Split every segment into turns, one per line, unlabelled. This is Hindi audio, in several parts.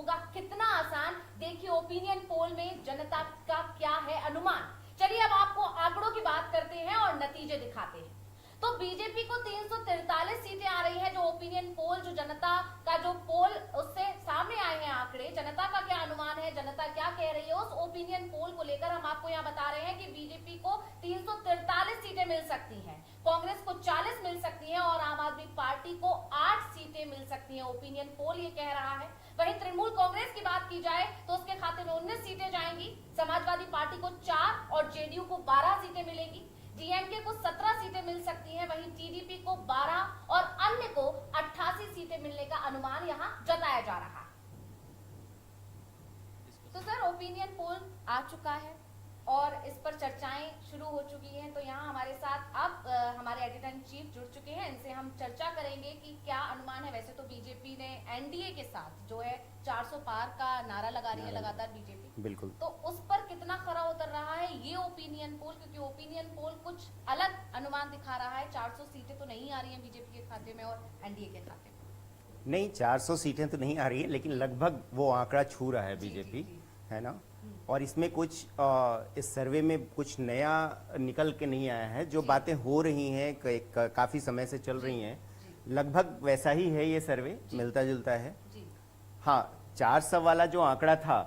होगा कितना आसान, देखिए ओपिनियन पोल में जनता का क्या है अनुमान। चलिए अब आपको आंकड़ों की बात करते हैं और नतीजे दिखाते हैं। तो बीजेपी को 343 सीटें आ रही हैं, जो ओपिनियन पोल, जो जनता का जो पोल उससे सामने आए हैं आंकड़े, जनता का क्या अनुमान है, जनता क्या कह रही है, उस ओपिनियन पोल को लेकर हम आपको यहाँ बता रहे हैं कि बीजेपी को 343 सीटें मिल सकती हैं, कांग्रेस को 40 मिल सकती हैं और आम आदमी पार्टी को 8 सीटें मिल सकती हैं, ओपिनियन पोल ये कह रहा है। वहीं तृणमूल कांग्रेस की बात की जाए तो उसके खाते में 19 सीटें जाएंगी, समाजवादी पार्टी को 4 और जेडीयू को 12 सीटें मिलेंगी, डीएमके को 17 सीटें मिल सकती हैं, वहीं टीडीपी को 12 और अन्य को 88 सीटें मिलने का अनुमान यहां जताया जा रहा है। तो सर ओपिनियन पोल आ चुका है और इस पर चर्चाएं शुरू हो चुकी हैं, तो यहाँ हमारे साथ अब हमारे एडिटर इन चीफ जुड़ चुके हैं, इनसे हम चर्चा करेंगे कि क्या अनुमान है। वैसे तो बीजेपी ने एनडीए के साथ जो है 400 पार का नारा लगा रही है लगातार बीजेपी,
बिल्कुल,
तो उस पर कितना खरा उतर रहा है ये ओपिनियन पोल, क्योंकि ओपिनियन पोल कुछ अलग अनुमान दिखा रहा है। 400 सीटें तो नहीं आ रही हैं बीजेपी के खाते में और एनडीए के खाते में।
नहीं 400 सीटें तो नहीं आ रही है, लेकिन लगभग वो आंकड़ा छू रहा है बीजेपी, है ना। और इसमें कुछ इस सर्वे में कुछ नया निकल के नहीं आया है, जो बातें हो रही हैं काफी समय से चल रही हैं, लगभग वैसा ही है ये सर्वे, मिलता जुलता है। हाँ, 400 वाला जो आंकड़ा था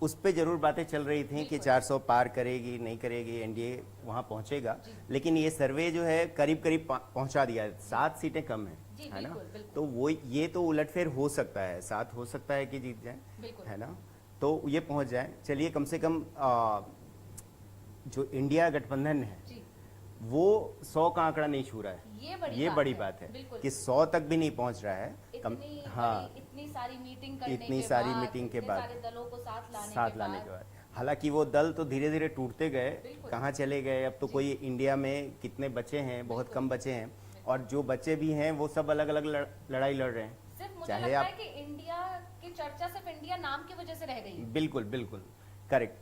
उस पे जरूर बातें चल रही थी कि 400 पार करेगी नहीं करेगी, एनडीए वहां पहुंचेगा, लेकिन ये सर्वे जो है करीब करीब पहुंचा दिया है, 7 सीटें कम है ना। तो वो ये तो उलटफेर हो सकता है, 7 हो सकता है कि जीत जाए, है ना, तो ये पहुंच जाए। चलिए कम से कम जो इंडिया गठबंधन है वो 100 का आंकड़ा नहीं छू रहा है, ये बड़ी बात है कि 100 तक भी नहीं पहुंच रहा है। हाँ,
इतनी सारी मीटिंग
के बाद
सारे दलों को
साथ लाने के बाद, हालांकि वो दल तो धीरे धीरे टूटते गए, कहाँ चले गए, अब तो कोई इंडिया में कितने बचे हैं, बहुत कम बचे हैं, और जो बचे भी हैं वो सब अलग अलग लड़ाई लड़ रहे हैं।
सिर्फ मुझे लगता है कि इंडिया की चर्चा सिर्फ इंडिया नाम की वजह से रह गई।
बिल्कुल बिल्कुल करेक्ट,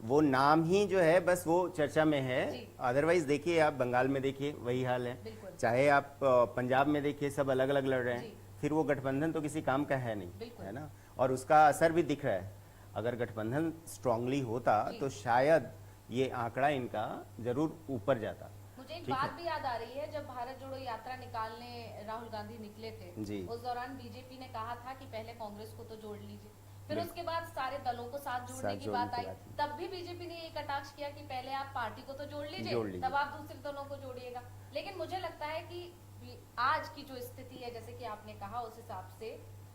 वो नाम ही जो है बस वो चर्चा में है, अदरवाइज देखिए आप बंगाल में देखिए वही हाल है, चाहे आप पंजाब में देखिए सब अलग अलग लड़ रहे हैं, फिर वो गठबंधन तो किसी काम का है नहीं, है ना, और उसका असर भी दिख रहा है। अगर गठबंधन स्ट्रांगली होता तो शायद ये आंकड़ा इनका जरूर ऊपर जाता।
मुझे एक बात भी याद आ रही है, जब भारत जोड़ो यात्रा निकालने राहुल गांधी निकले थे, उस दौरान बीजेपी ने कहा था कि पहले कांग्रेस को तो जोड़ लीजिए, फिर उसके बाद सारे दलों को साथ जोड़ने की बात आई, तब भी बीजेपी ने ये कटाक्ष किया कि पहले आप पार्टी को तो जोड़ लीजिए, तब आप दूसरे दलों को जोड़िएगा। लेकिन मुझे लगता है कि आज की जो स्थिति है, जैसे कि आपने कहा, उस हिसाब से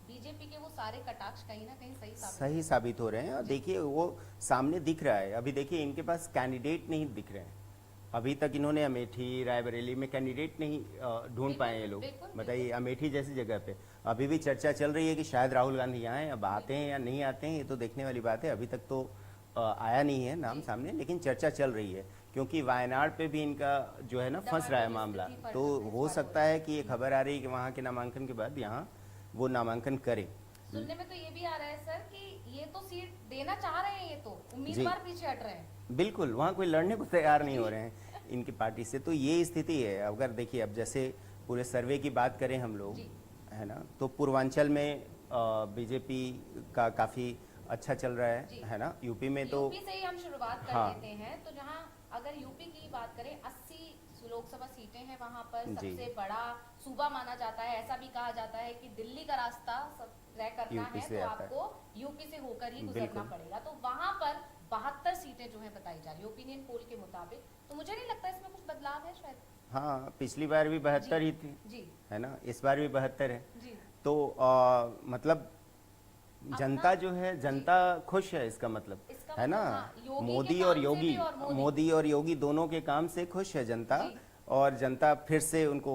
बीजेपी के वो सारे कटाक्ष कहीं ना कहीं सही
साबित हो रहे हैं। और देखिए वो सामने दिख रहा है, अभी देखिए इनके पास कैंडिडेट नहीं दिख रहे हैं, अभी तक इन्होंने अमेठी रायबरेली में कैंडिडेट नहीं ढूंढ पाए ये लोग। बताइए, अमेठी जैसी जगह पे अभी भी चर्चा चल रही है कि शायद राहुल गांधी आए, अब आते हैं या नहीं आते हैं ये तो देखने वाली बात है, अभी तक तो आया नहीं है नाम सामने, लेकिन चर्चा चल रही है, क्योंकि वायनाड पे भी इनका जो है ना फंस रहा है मामला, तो हो सकता है कि ये खबर आ रही है कि वहाँ के नामांकन के बाद यहाँ वो नामांकन करे।
सुनने में तो ये भी आ रहा है सर कि ये तो सीट देना चाह रहे हैं, ये तो उम्मीदवार पीछे हट रहे हैं,
बिल्कुल वहाँ कोई लड़ने को तैयार नहीं हो रहे हैं इनकी पार्टी से, तो ये स्थिति है। अगर देखिए अब जैसे पूरे सर्वे की बात करें हम लोग, है ना, तो पूर्वांचल में बीजेपी का काफी अच्छा चल रहा है ना, यूपी में तो
यूपी से ही हम शुरुआत कर लेते हैं, तो जहाँ अगर यूपी की बात करें 80 लोकसभा सीटें हैं, वहाँ पर सबसे बड़ा सूबा माना जाता है, ऐसा भी कहा जाता है कि दिल्ली का रास्ता तय करना है तो आपको यूपी से होकर ही गुजरना पड़ेगा, तो वहाँ पर 72 सीटें जो है बताई जा रही है ओपिनियन पोल के मुताबिक, तो मुझे नहीं लगता इसमें कुछ बदलाव है शायद।
हाँ, पिछली बार भी 72 ही थी, है ना, इस बार भी 72 है, तो मतलब जनता जो है, जनता खुश है, इसका मतलब है ना, मोदी और योगी दोनों के काम से खुश है जनता, और जनता फिर से उनको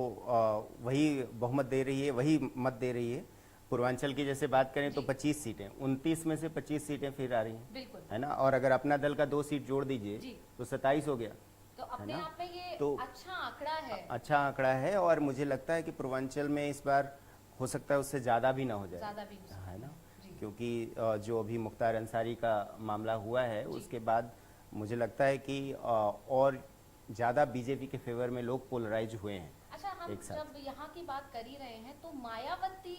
वही बहुमत दे रही है, वही मत दे रही है। पूर्वांचल की जैसे बात करें तो 25 सीटें, 29 में से 25 सीटें फिर आ रही हैं, है ना, और अगर अपना दल का 2 सीट जोड़ दीजिए तो 27 हो गया,
तो अपने आप में ये
तो
अच्छा आंकड़ा है,
अच्छा आंकड़ा है, और मुझे लगता है कि पूर्वांचल में इस बार हो सकता है उससे ज्यादा भी ना हो जाए, है ना, क्योंकि जो अभी मुख्तार अंसारी का मामला हुआ है उसके बाद मुझे लगता है कि और ज्यादा बीजेपी के फेवर में लोग पोलराइज हुए हैं।
अच्छा, हम जब यहाँ की बात कर ही रहे हैं तो मायावती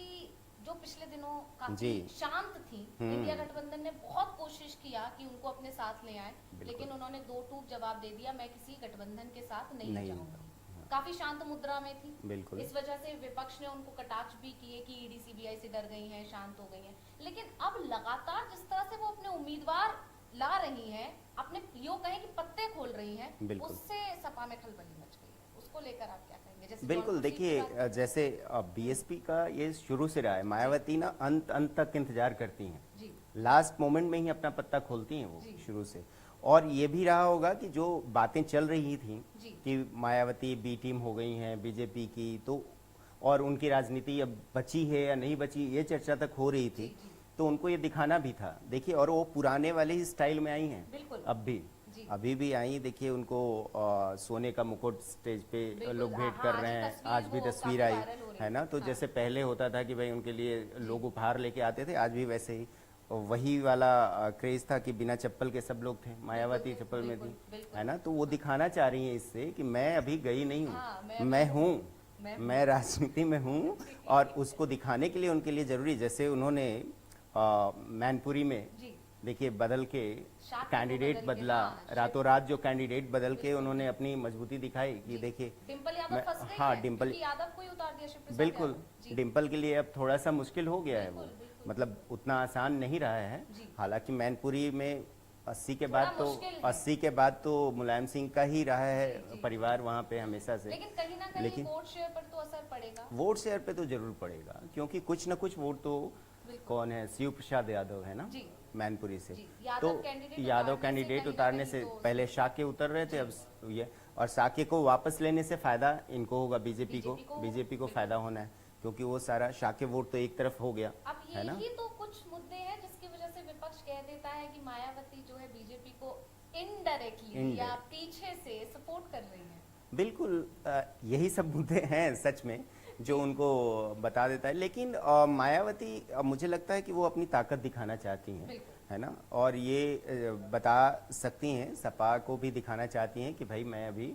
जो पिछले दिनों काफी
जी।
शांत थी, इंडिया गठबंधन ने बहुत कोशिश किया कि उनको अपने साथ ले आए, लेकिन उन्होंने दो टूक जवाब दे दिया, मैं किसी गठबंधन के साथ नहीं जाऊंगी। काफी शांत मुद्रा में थी।
बिल्कुल।
इस वजह से विपक्ष ने उनको कटाक्ष भी किए कि ईडी सीबीआई से डर गई हैं, शांत हो गई हैं। लेकिन अब लगातार जिस तरह से वो अपने उम्मीदवार ला रही हैं, अपने यो कहें कि पत्ते खोल रही हैं,
बिल्कुल।
उससे सपा में खलबली मच गई है। उसको लेकर आप क्या कहेंगे? जैसे
बिल्कुल,
जौनपुर सीट की बात
देखिए जैसे बीएसपी का ये शुरू से रहा है, मायावती ना अंत तक इंतजार करती हैं,
जी
लास्ट मोमेंट में ही अपना पत्ता खोलती हैं वो
जी।
शुरू से। और ये भी रहा होगा कि जो बातें चल रही थी
जी।
कि मायावती बी टीम हो गई हैं बीजेपी की, तो और उनकी राजनीति अब बची है या नहीं बची, ये चर्चा तक हो रही थी,
जी।
तो उनको ये दिखाना भी था। देखिए, और वो पुराने वाले ही स्टाइल में आई हैं
बिल्कुल।
अब भी,
जी।
अभी भी आई। देखिए उनको सोने का मुकुट स्टेज पे
बिल्कुल,
लोग भेंट
हाँ,
कर
आज
रहे
ही
हैं,
तस्वीर
आज भी
वो
तस्वीर
काफी
आई
वायरल हो रही
है ना। तो
हाँ।
जैसे पहले होता था कि भाई उनके लिए लोग उपहार लेके आते थे, आज भी वैसे ही वही वाला क्रेज था कि बिना चप्पल के सब लोग थे, मायावती चप्पल में थी,
बिल्कुल।
है ना। तो वो दिखाना चाह रही हैं इससे कि मैं अभी गई नहीं
हाँ,
हूँ, मैं हूँ,
मैं
मैं राजनीति में हूँ। और उसको दिखाने के लिए उनके लिए जरूरी, जैसे उन्होंने मैनपुरी में
जी।
देखिए बदल के
शाख को
कैंडिडेट
बदल के,
बदला,
हाँ,
रातों रात जो कैंडिडेट बदल के उन्होंने अपनी मजबूती दिखाई कि देखिए
डिम्पल यादव फंस गई
हाँ
है,
डिम्पल,
क्योंकि यादव को ही उतार दिया शिव प्रसाद
बिल्कुल
यादव। जी।
डिम्पल के लिए अब थोड़ा सा मुश्किल हो गया है वो,
बिल्कुल, बिल्कुल।
मतलब उतना आसान नहीं रहा है।
जी।
हालांकि मैनपुरी में 80 के
थोड़ा
बाद तो
मुश्किल है।
80 के बाद तो मुलायम सिंह का ही रहा
जी,
है
जी।
परिवार वहाँ पे हमेशा से।
लेकिन कहीं ना कहीं
लेकिन
वोट शेयर पर तो असर पड़ेगा।
वोट शेयर पे तो जरूर पड़ेगा, क्योंकि कुछ न कुछ वोट तो
बिल्कुल।
कौन है, शिव प्रसाद यादव है ना
जी।
मैनपुरी से।
जी,
तो
यादव
कैंडिडेट
कहीं ना
उतारने
कहीं
से
तो
पहले शाक्य उतर रहे थे, अब ये, और शाक्य को वापस लेने से फायदा इनको होगा, बीजेपी को फायदा होना है, क्योंकि वो सारा शाक्य वोट तो एक तरफ हो गया
अब
है ना।
यही तो कुछ मुद्दे हैं जिसकी वजह से विपक्ष कह देता है कि मायावती जो है बीजेपी को इनडायरेक्टली या पीछे से सपोर्ट कर रही है।
बिल्कुल यही सब मुद्दे हैं सच में जो उनको बता देता है। लेकिन मायावती मुझे लगता है कि वो अपनी ताकत दिखाना चाहती हैं,
बिल्कुल।
है ना। और ये बता सकती हैं, सपा को भी दिखाना चाहती हैं कि भाई मैं अभी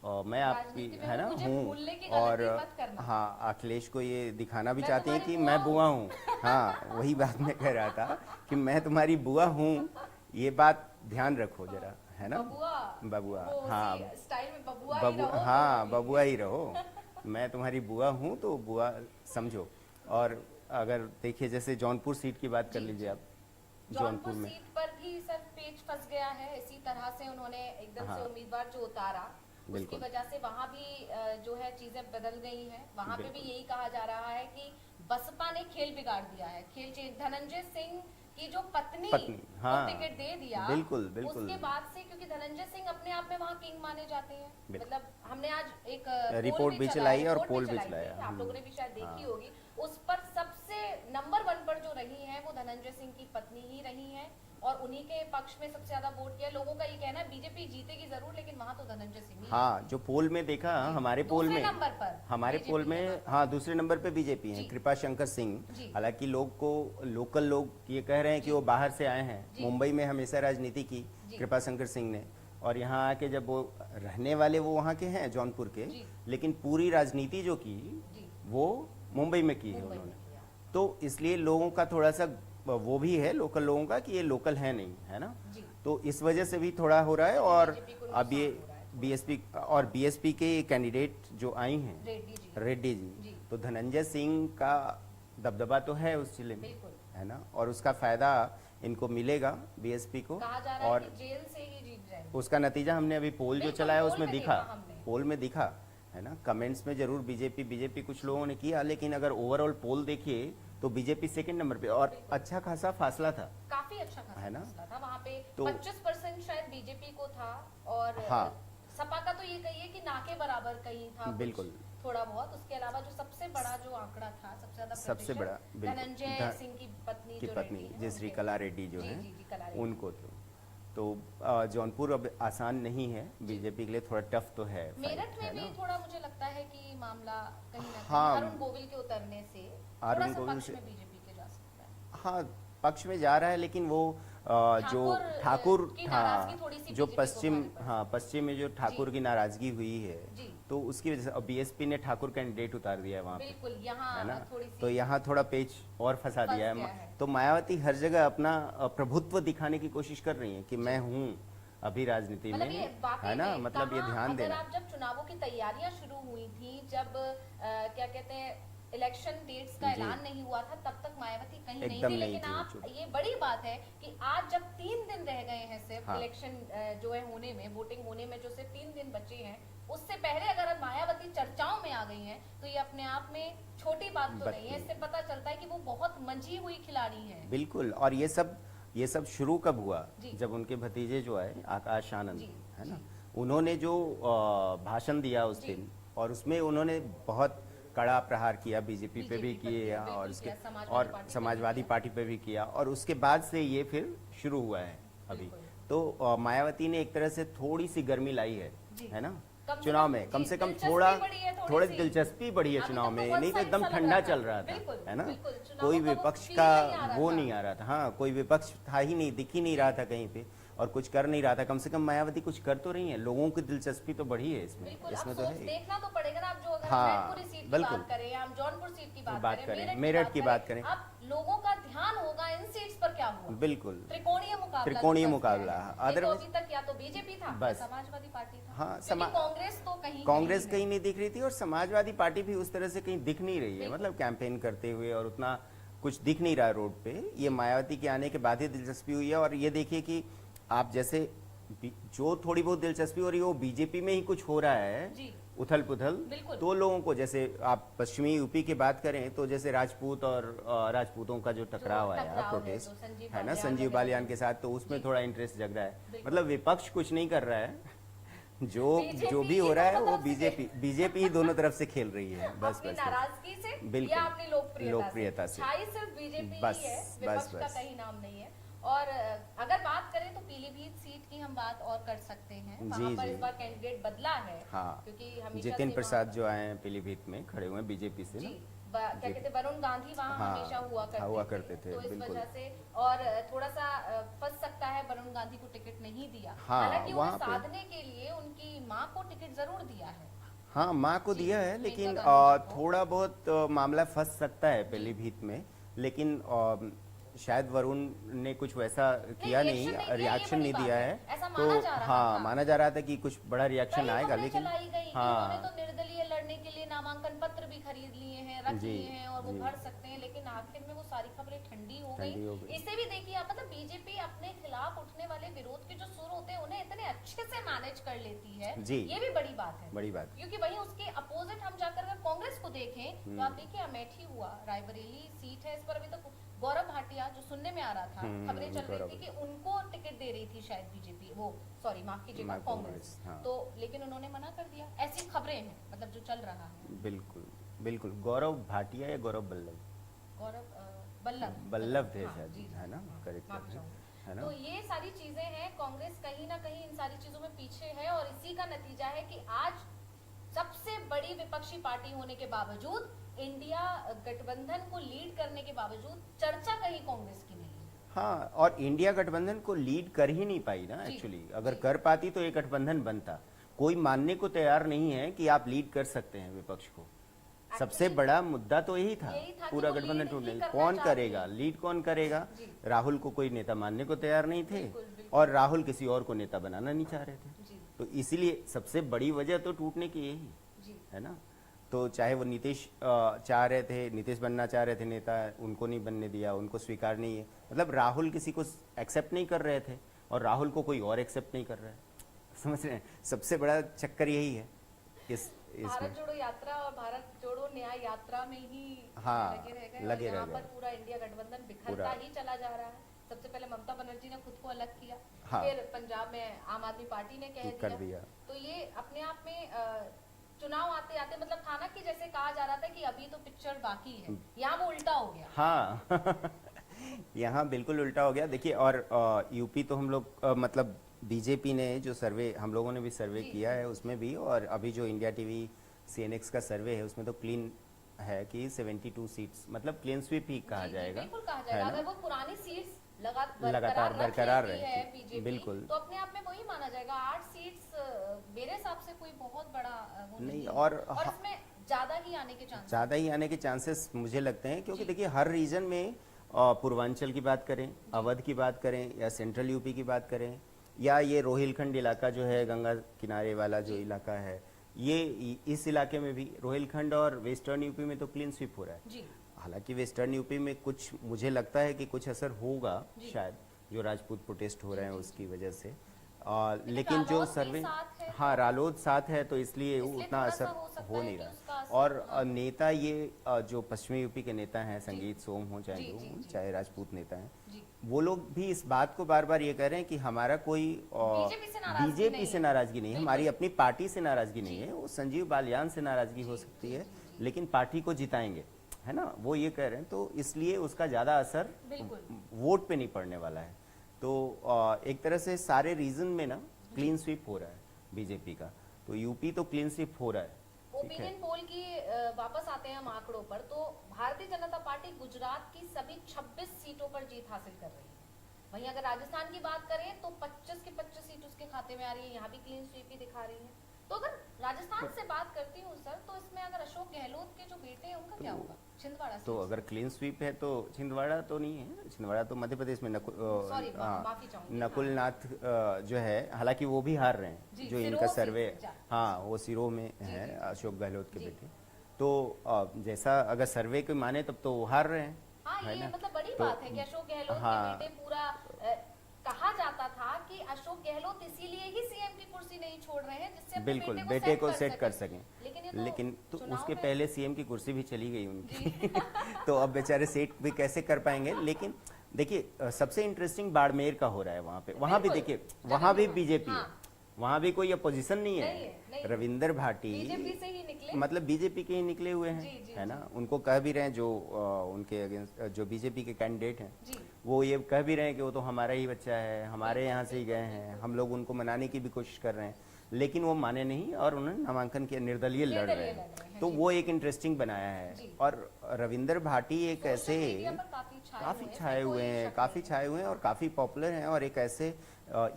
मैं आपकी,
राजनीति में
है ना,
मुझे
हूँ।
भूलने की
और
गलती मत करना।
हाँ, अखिलेश को ये दिखाना भी
मैं
चाहती हैं
तुम्हारी
कि
बुआ
मैं बुआ हूँ। हाँ, वही बात मैं कह रहा था कि मैं तुम्हारी बुआ हूँ, ये बात ध्यान रखो जरा, है ना। बबुआ, हाँ,
स्टाइल में बबुआ ही रहो।
हाँ बबुआ ही रहो, मैं तुम्हारी बुआ हूँ तो बुआ समझो। और अगर देखिए जैसे जौनपुर सीट की बात कर लीजिए आप,
जौनपुर सीट पर भी सर पेच फंस गया है। इसी तरह से उन्होंने एकदम से उम्मीदवार जो उतारा, उसकी वजह से वहां भी जो है चीजें बदल गई हैं। वहां पे भी यही कहा जा रहा है कि बसपा ने खेल बिगाड़ दिया है, खेल चेंज। धनंजय सिंह की जो पत्नी
हाँ,
को टिकट दे दिया,
बिल्कुल बिल्कुल,
उसके बाद से, क्योंकि धनंजय सिंह अपने आप में वहाँ किंग माने जाते हैं। मतलब हमने आज एक
रिपोर्ट भी चलाई और पोल भी चलाया,
आप लोगों ने भी शायद देखी होगी। उस पर सबसे नंबर 1 पर जो रही है वो धनंजय सिंह की पत्नी ही रही है, और उन्हीं के पक्ष में सबसे ज्यादा वोट किया। लोगों का ये कहना है बीजेपी जीतेगी जरूर, लेकिन वहां तो धनंजय सिंह ही।
हाँ, जो पोल में देखा, हमारे पोल में, हमारे पोल में, हाँ दूसरे नंबर पे बीजेपी है, कृपा शंकर सिंह। हालांकि लोकल लोग ये कह रहे हैं कि वो बाहर से आए हैं, मुंबई में हमेशा राजनीति की कृपा शंकर सिंह ने, और यहाँ आके जब वो रहने वाले वो वहाँ के हैं जौनपुर के, लेकिन पूरी राजनीति जो की वो मुंबई में की है उन्होंने। तो इसलिए लोगों का थोड़ा सा वो भी है, लोकल लोगों का, कि ये लोकल है नहीं, है ना। तो इस वजह से भी थोड़ा हो रहा है। और अब ये बीएसपी के कैंडिडेट जो आई हैं, रेड्डी जी, तो धनंजय सिंह का दबदबा तो है उस जिले में, है ना, और उसका फायदा इनको मिलेगा बीएसपी को। और
जेल से ही जीत जाएंगे,
उसका नतीजा हमने अभी पोल जो चलाया उसमें दिखा, पोल में दिखा, है ना। कमेंट्स में जरूर बीजेपी कुछ लोगों ने किया, लेकिन अगर ओवरऑल पोल देखिए तो बीजेपी सेकंड नंबर पे, और अच्छा खासा फासला था,
काफी अच्छा खासा
है ना।
फासला था वहाँ पे,
तो
25% शायद बीजेपी को था, और
हाँ,
सपा का तो ये कहिए कि ना के बराबर कहीं था,
बिल्कुल
थोड़ा बहुत। उसके अलावा जो सबसे बड़ा जो आंकड़ा था,
सबसे बड़ा
धनंजय सिंह की पत्नी
जयश्री कला रेड्डी जो है, उनको तो जौनपुर अब आसान नहीं है बीजेपी के लिए, थोड़ा टफ तो है।
मेरठ में भी थोड़ा मुझे लगता है कि मामला कहीं ना कहीं
हाँ,
अरुण गोविल के उतरने से
अरुण गोविल से
बीजेपी के जा सकता है।
हाँ, पक्ष में जा रहा है, लेकिन वो जो ठाकुर था, जो पश्चिम में जो ठाकुर की नाराजगी हुई है, तो उसकी वजह से बीएसपी ने ठाकुर कैंडिडेट उतार दिया है वहाँ पे,
बिल्कुल
है
यहाँ
ना।
थोड़ी
तो
सी
यहाँ थोड़ा पेच और फंसा
फंस
दिया
गया
है।
है।
तो मायावती हर जगह अपना प्रभुत्व दिखाने की कोशिश कर रही है कि मैं हूँ अभी राजनीति
मतलब ये
में,
वाकई
है ना।
में
मतलब ये
कहाँ,
ध्यान
अगर
देना।
आप जब चुनावों की तैयारियां शुरू हुई थी, जब क्या कहते हैं इलेक्शन डेट्स का
जी।
ऐलान नहीं हुआ था, तब तक मायावती कहीं नहीं
एकदम
थी।
नहीं
लेकिन
थी,
आप,
चुप।
ये बड़ी बात है कि आज जब 3 दिन रह गए हैं सिर्फ
हाँ।
इलेक्शन जो है होने में, वोटिंग होने में जो सिर्फ 3 दिन बचे हैं, उससे पहले अगर मायावती चर्चाओं में आ गई हैं, तो ये अपने आप में छोटी बात तो नहीं है। इससे पता चलता है कि वो बहुत मंझी हुई खिलाड़ी है।
बिल्कुल। और ये सब शुरू कब हुआ,
जी।
जब उनके भतीजे जो है आकाश आनंद,
जी,
है ना,
जी।
उन्होंने जो भाषण दिया उस
जी।
दिन, और उसमें उन्होंने बहुत कड़ा प्रहार किया बीजेपी पे भी
बीजेपी पर
किया,
बिल्कुल
और उसके
किया, समाजवादी
और
पार्टी पे भी
समाजवादी
किया।
पार्टी पे भी किया, और उसके बाद से ये फिर शुरू हुआ है अभी।
बिल्कुल।
तो मायावती ने एक तरह से थोड़ी सी गर्मी लाई
जी।
है ना,
कम से
चुनाव
कम,
में कम
जी,
से कम
दिलचस्पी
थोड़ा
बढ़ी है, थोड़ी
थोड़ी
सी।
दिलचस्पी बढ़ी है
अभी
चुनाव
तक तो
में,
one
नहीं तो
side
एकदम
सा लग
ठंडा
रहा था।
चल रहा था,
बिल्कुल,
है ना।
बिल्कुल, चुनावों
कोई
का वो
विपक्ष
feel
का
नहीं आ रहा
वो
था।
नहीं आ रहा था, हाँ, कोई विपक्ष था ही नहीं, दिख ही नहीं रहा था कहीं पे, और कुछ कर नहीं रहा था। कम से कम मायावती कुछ कर तो रही है, लोगों की दिलचस्पी तो बढ़ी है इसमें,
बिल्कुल। अब
इसमें तो
सोच
है।
देखना तो पड़ेगा ना। अब जो अगर
हाँ,
मैनपुरी सीट की
बिल्कुल।
बात करें, हम जौनपुर सीट की
बात
बात
करें,
करें,
मेरठ की बात करें।
अब लोगों का ध्यान होगा इन सीट्स पर क्या हुआ।
बिल्कुल
त्रिकोणीय मुकाबला,
त्रिकोणीय
जो फंस
मुकाबला,
गया है। नहीं तो
otherwise-
अभी तक या तो बीजेपी था, या
बस।
समाजवादी पार्टी था।
हाँ,
क्योंकि कांग्रेस तो कहीं
कांग्रेस
नहीं
कहीं नहीं दिख रही थी, और समाजवादी पार्टी भी उस तरह से कहीं दिख नहीं रही है,
बिल्कुल।
मतलब कैंपेन करते हुए, और उतना कुछ दिख नहीं रहा रोड पे। ये मायावती के आने के बाद ही दिलचस्पी हुई है। और ये देखिए कि आप जैसे जो थोड़ी बहुत दिलचस्पी हो रही है वो बीजेपी में ही कुछ हो रहा है,
जी।
उथल पुथल।
बिल्कुल।
तो लोगों को, जैसे आप पश्चिमी यूपी की बात करें, तो जैसे राजपूत और राजपूतों का जो टकराव आया,
टकराव है,
प्रोटेस्ट,
तो संजीव
है ना,
बालियान
संजीव
वगैरह
बालियान
जो-
के साथ, तो उसमें
जी।
थोड़ा इंटरेस्ट जग रहा है।
बिल्कुल।
मतलब विपक्ष कुछ नहीं कर रहा है, जो
बीजेपी
भी हो रहा है
दोनों
वो
तरफ से
बीजेपी ही दोनों तरफ से खेल रही है, बस
अपनी
बस
नाराजगी से
बिल्कुल।
या अपनी लोकप्रियता से।
से।
छाई सिर्फ बीजेपी
बस,
ही है,
बस,
विपक्ष का
बस।
कहीं नाम नहीं है। और अगर बात करें तो पीलीभीत सीट की हम बात और कर सकते हैं। वहाँ
जी,
पर
जी।
इस बार कैंडिडेट बदला है।
हाँ,
क्योंकि हमेशा
जितिन
से
प्रसाद
वहाँ-
जो आए हैं पीलीभीत में, खड़े हुए हैं बीजेपी से
जी,
ना।
क्या कहते हैं, वरुण गांधी वहाँ
हाँ,
हमेशा हुआ करते
थे,
तो इस
बिल्कुल।
वजह से और थोड़ा सा फंस सकता है, वरुण गांधी को टिकट नहीं दिया।
हाँ,
हालांकि
वहाँ
उन्हें
पे-
साधने के लिए उनकी माँ को टिकट जरूर दिया है।
हाँ, माँ को
जी,
दिया है,
मेनका
लेकिन
गांधी जी को।
थोड़ा बहुत मामला फंस सकता है पीलीभीत में, लेकिन शायद वरुण ने कुछ वैसा किया नहीं, रिएक्शन नहीं दिया है।
ऐसा
तो
माना जा रहा
हाँ,
था।
माना जा रहा था कि कुछ बड़ा रिएक्शन
कई
आएगा,
खबरें
लेकिन
चलाई गई कि
हाँ,
उन्होंने तो निर्दलीय लड़ने के लिए नामांकन पत्र भी खरीद लिए हैं, रख
जी,
लिए हैं, और वो
जी।
भर सकते हैं। लेकिन आखिर में वो सारी खबरें ठंडी हो
ठंडी हो
गई।
गई।
इसे भी देखिए आप, मतलब बीजेपी अपने खिलाफ उठने वाले विरोध के जो सुर होते हैं उन्हें इतने अच्छे से मैनेज कर लेती है।
जी।
ये भी बड़ी बात है,
बड़ी बात।
क्योंकि वहीं उसके अपोजिट हम जाकर अगर कांग्रेस को देखें तो आप देखिए अमेठी हुआ, रायबरेली सीट है, इस पर अभी तक गौरव भाटिया, जो सुनने में आ रहा था, खबरें चल रही थी कि उनको टिकट दे रही थी शायद बीजेपी, वो सॉरी माफ कीजिएगा कांग्रेस,
हाँ।
तो लेकिन उन्होंने मना कर दिया। ऐसी खबरें हैं, मतलब जो चल रहा है।
बिल्कुल बिल्कुल। गौरव भाटिया या गौरव बल्लभ?
बल्लभ
बल्लभ थे
हाँ,
शायद,
जी,
है ना,
हाँ,
करेक्ट
माफ
है
चाहूंगी।
ना।
तो ये सारी चीजें हैं, कांग्रेस कहीं ना कहीं इन सारी चीजों में पीछे है, और इसी का नतीजा है कि आज सबसे बड़ी विपक्षी पार्टी होने के बावजूद, इंडिया गठबंधन को लीड करने के बावजूद, चर्चा कहीं कांग्रेस की नहीं है।
हाँ, और इंडिया गठबंधन को लीड कर ही नहीं पाई ना
जी,
एक्चुअली। अगर
जी।
कर पाती तो ये गठबंधन बनता। कोई मानने को तैयार नहीं है कि आप लीड कर सकते हैं विपक्ष को। सबसे
Actually,
बड़ा मुद्दा तो यही था
कि
पूरा
वो
गठबंधन
lead
टूटने।
ही करना
कौन
चाहते
करेगा
हैं।
लीड, कौन करेगा?
जी।
राहुल को कोई नेता मानने को तैयार नहीं थे,
बिल्कुल, बिल्कुल।
और राहुल किसी और को नेता बनाना नहीं चाह रहे थे।
जी,
तो इसीलिए सबसे बड़ी वजह तो टूटने की यही
जी,
है ना। तो चाहे वो नीतीश चाह रहे थे, नीतीश बनना चाह रहे थे नेता, उनको नहीं बनने दिया, उनको स्वीकार नहीं है। मतलब राहुल किसी को एक्सेप्ट नहीं कर रहे थे, और राहुल को कोई और एक्सेप्ट नहीं कर रहा है। समझ रहे हैं, सबसे बड़ा चक्कर यही है इसमें।
भारत जोड़ो यात्रा और भारत जोड़ो न्याय यात्रा में ही
हाँ,
लगे रह गए,
लगे
और यहाँ
रह
पर
गए।
पूरा इंडिया गठबंधन बिखरता
पूरा।
ही चला जा रहा है। सबसे पहले ममता बनर्जी ने खुद को अलग किया,
हाँ।
फिर पंजाब में आम आदमी पार्टी ने कह
कर दिया।
तो ये अपने आप में चुनाव आते आते, मतलब था ना कि जैसे कहा जा रहा था कि अभी तो पिक्चर बाकी है, यहाँ वो उल्टा हो गया।
हाँ यहाँ बिल्कुल उल्टा हो गया। देखिए, और यूपी तो हम लोग मतलब बीजेपी ने जो सर्वे, हम लोगों ने भी सर्वे
जी,
किया है उसमें भी, और अभी जो इंडिया टीवी CNX का सर्वे है उसमें तो क्लीन है कि 72 सीट्स मतलब क्लीन स्वीप ही कहा
जी, जी,
जाएगा,
बिल्कुल कहा
है
जाएगा।
ना?
अगर वो पुरानी सीट्स
लगातार बरकरार
रही है
रहेगी,
बीजेपी,
बिल्कुल।
तो अपने आप में वही माना जाएगा। 8 सीट्स मेरे हिसाब से कोई बहुत बड़ा वो
नहीं,
नहीं
और
और इसमें ज्यादा ही आने के चांस
ज़्यादा ही आने के चांसेस मुझे लगते हैं, क्योंकि
जी।
देखिए हर रीजन में पूर्वांचल की बात करें, अवध की बात करें, या सेंट्रल यूपी की बात करें, या ये रोहिलखंड इलाका जो है गंगा किनारे वाला जो इलाका है, ये इस इलाके में भी रोहिलखंड और वेस्टर्न यूपी में तो क्लीन स्वीप हो रहा है।
जी
हालांकि वेस्टर्न यूपी में कुछ मुझे लगता है कि कुछ असर होगा
जी।
शायद, जो राजपूत प्रोटेस्ट हो रहे हैं
जी,
उसकी वजह से, लेकिन
लेकिन
जो
रालोद भी
सर्वे,
साथ है,
हाँ रालोद साथ है तो इसलिए
इसलिए
उतना
थोड़ा
असर
सा हो सकता
हो
है
नहीं
कि
रहा
उसका असर,
और
हाँ।
नेता ये जो पश्चिमी यूपी के नेता हैं, संगीत सोम हो चाहे
जी,
जो
जी,
हों,
जी।
चाहे राजपूत नेता हैं,
जी
वो लोग भी इस बात को बार बार ये कह रहे हैं कि हमारा कोई बीजेपी से नाराजगी नहीं है, हमारी अपनी पार्टी से नाराजगी नहीं है, वो संजीव बालियान से नाराजगी हो सकती है, लेकिन पार्टी को जिताएंगे, है ना, वो ये कह रहे हैं। तो इसलिए उसका ज़्यादा असर
बिल्कुल।
वोट पे नहीं पड़ने वाला है। तो एक तरह से सारे रीजन में ना क्लीन स्वीप हो रहा है बीजेपी का, तो यूपी तो क्लीन स्वीप हो रहा है, ठीक है।
ओपिनियन पोल की वापस आते हैं हम आंकड़ों पर, तो भारतीय जनता पार्टी गुजरात की सभी 26 सीटों पर जीत हासिल कर रही है। वहीं अगर राजस्थान की बात करें तो 25 की 25 सीट उसके खाते में आ रही है, यहाँ भी क्लीन स्वीप ही दिखा रही है। तो अगर राजस्थान से बात करती हूँ सर, तो इसमें अगर अशोक गहलोत के जो बेटे हैं उनका क्या होगा छिंदवाड़ा से?
तो अगर क्लीन स्वीप है तो छिंदवाड़ा तो नहीं है, छिंदवाड़ा तो मध्य प्रदेश में
सॉरी, माफी चाहूंगी।
नकुल नाथ जो है, हालांकि वो भी हार रहे हैं,
जी,
जो
सिरोह
इनका
से
सर्वे,
जा-
हाँ वो सिरोह में
जी,
है,
जी।
अशोक गहलोत के
जी।
बेटे। तो जैसा अगर सर्वे को माने तब तो वो हार रहे हैं,
हाँ,
है
ये
ना?
मतलब बड़ी
तो-
बात है कि अशोक गहलोत
हाँ।
के बेटे पूरा कहा जाता था कि अशोक गहलोत इसीलिए ही सीएम की कुर्सी नहीं छोड़ रहे हैं जिससे अपने
बिल्कुल बेटे को सेट कर सकें,
लेकिन ये
लेकिन तो
चुनाव
उसके
में-
पहले सीएम की कुर्सी भी चली गई उनकी तो अब बेचारे सेट भी कैसे कर पाएंगे। लेकिन देखिए सबसे इंटरेस्टिंग बाड़मेर का हो रहा है, वहाँ पे, वहाँ भी
बिल्कुल।
देखिए वहाँ भी
हाँ,
बीजेपी है,
हाँ।
वहाँ भी कोई अपोजिशन नहीं
नहीं है,
है,
नहीं।
रविंदर भाटी
बीजेपी से ही निकले।
मतलब बीजेपी के ही निकले हुए
जी,
हैं,
जी,
है ना, उनको कह भी रहे हैं जो उनके अगेंस्ट जो बीजेपी के कैंडिडेट हैं,
जी
वो ये कह भी रहे हैं कि वो तो हमारा ही बच्चा है, हमारे यहाँ से ही गए हैं, हम लोग उनको मनाने की भी कोशिश कर रहे हैं, लेकिन वो माने नहीं और उन्होंने नामांकन किया, निर्दलीय लड़ रहे हैं। तो वो एक इंटरेस्टिंग बनाया है।
जी।
और रविंदर भाटी एक ऐसे
सोशल मीडिया पर काफी
छाए हुए
कोई
हैं,
शक
काफी
नहीं है।
छाए हुए हैं और काफी पॉपुलर हैं, और एक ऐसे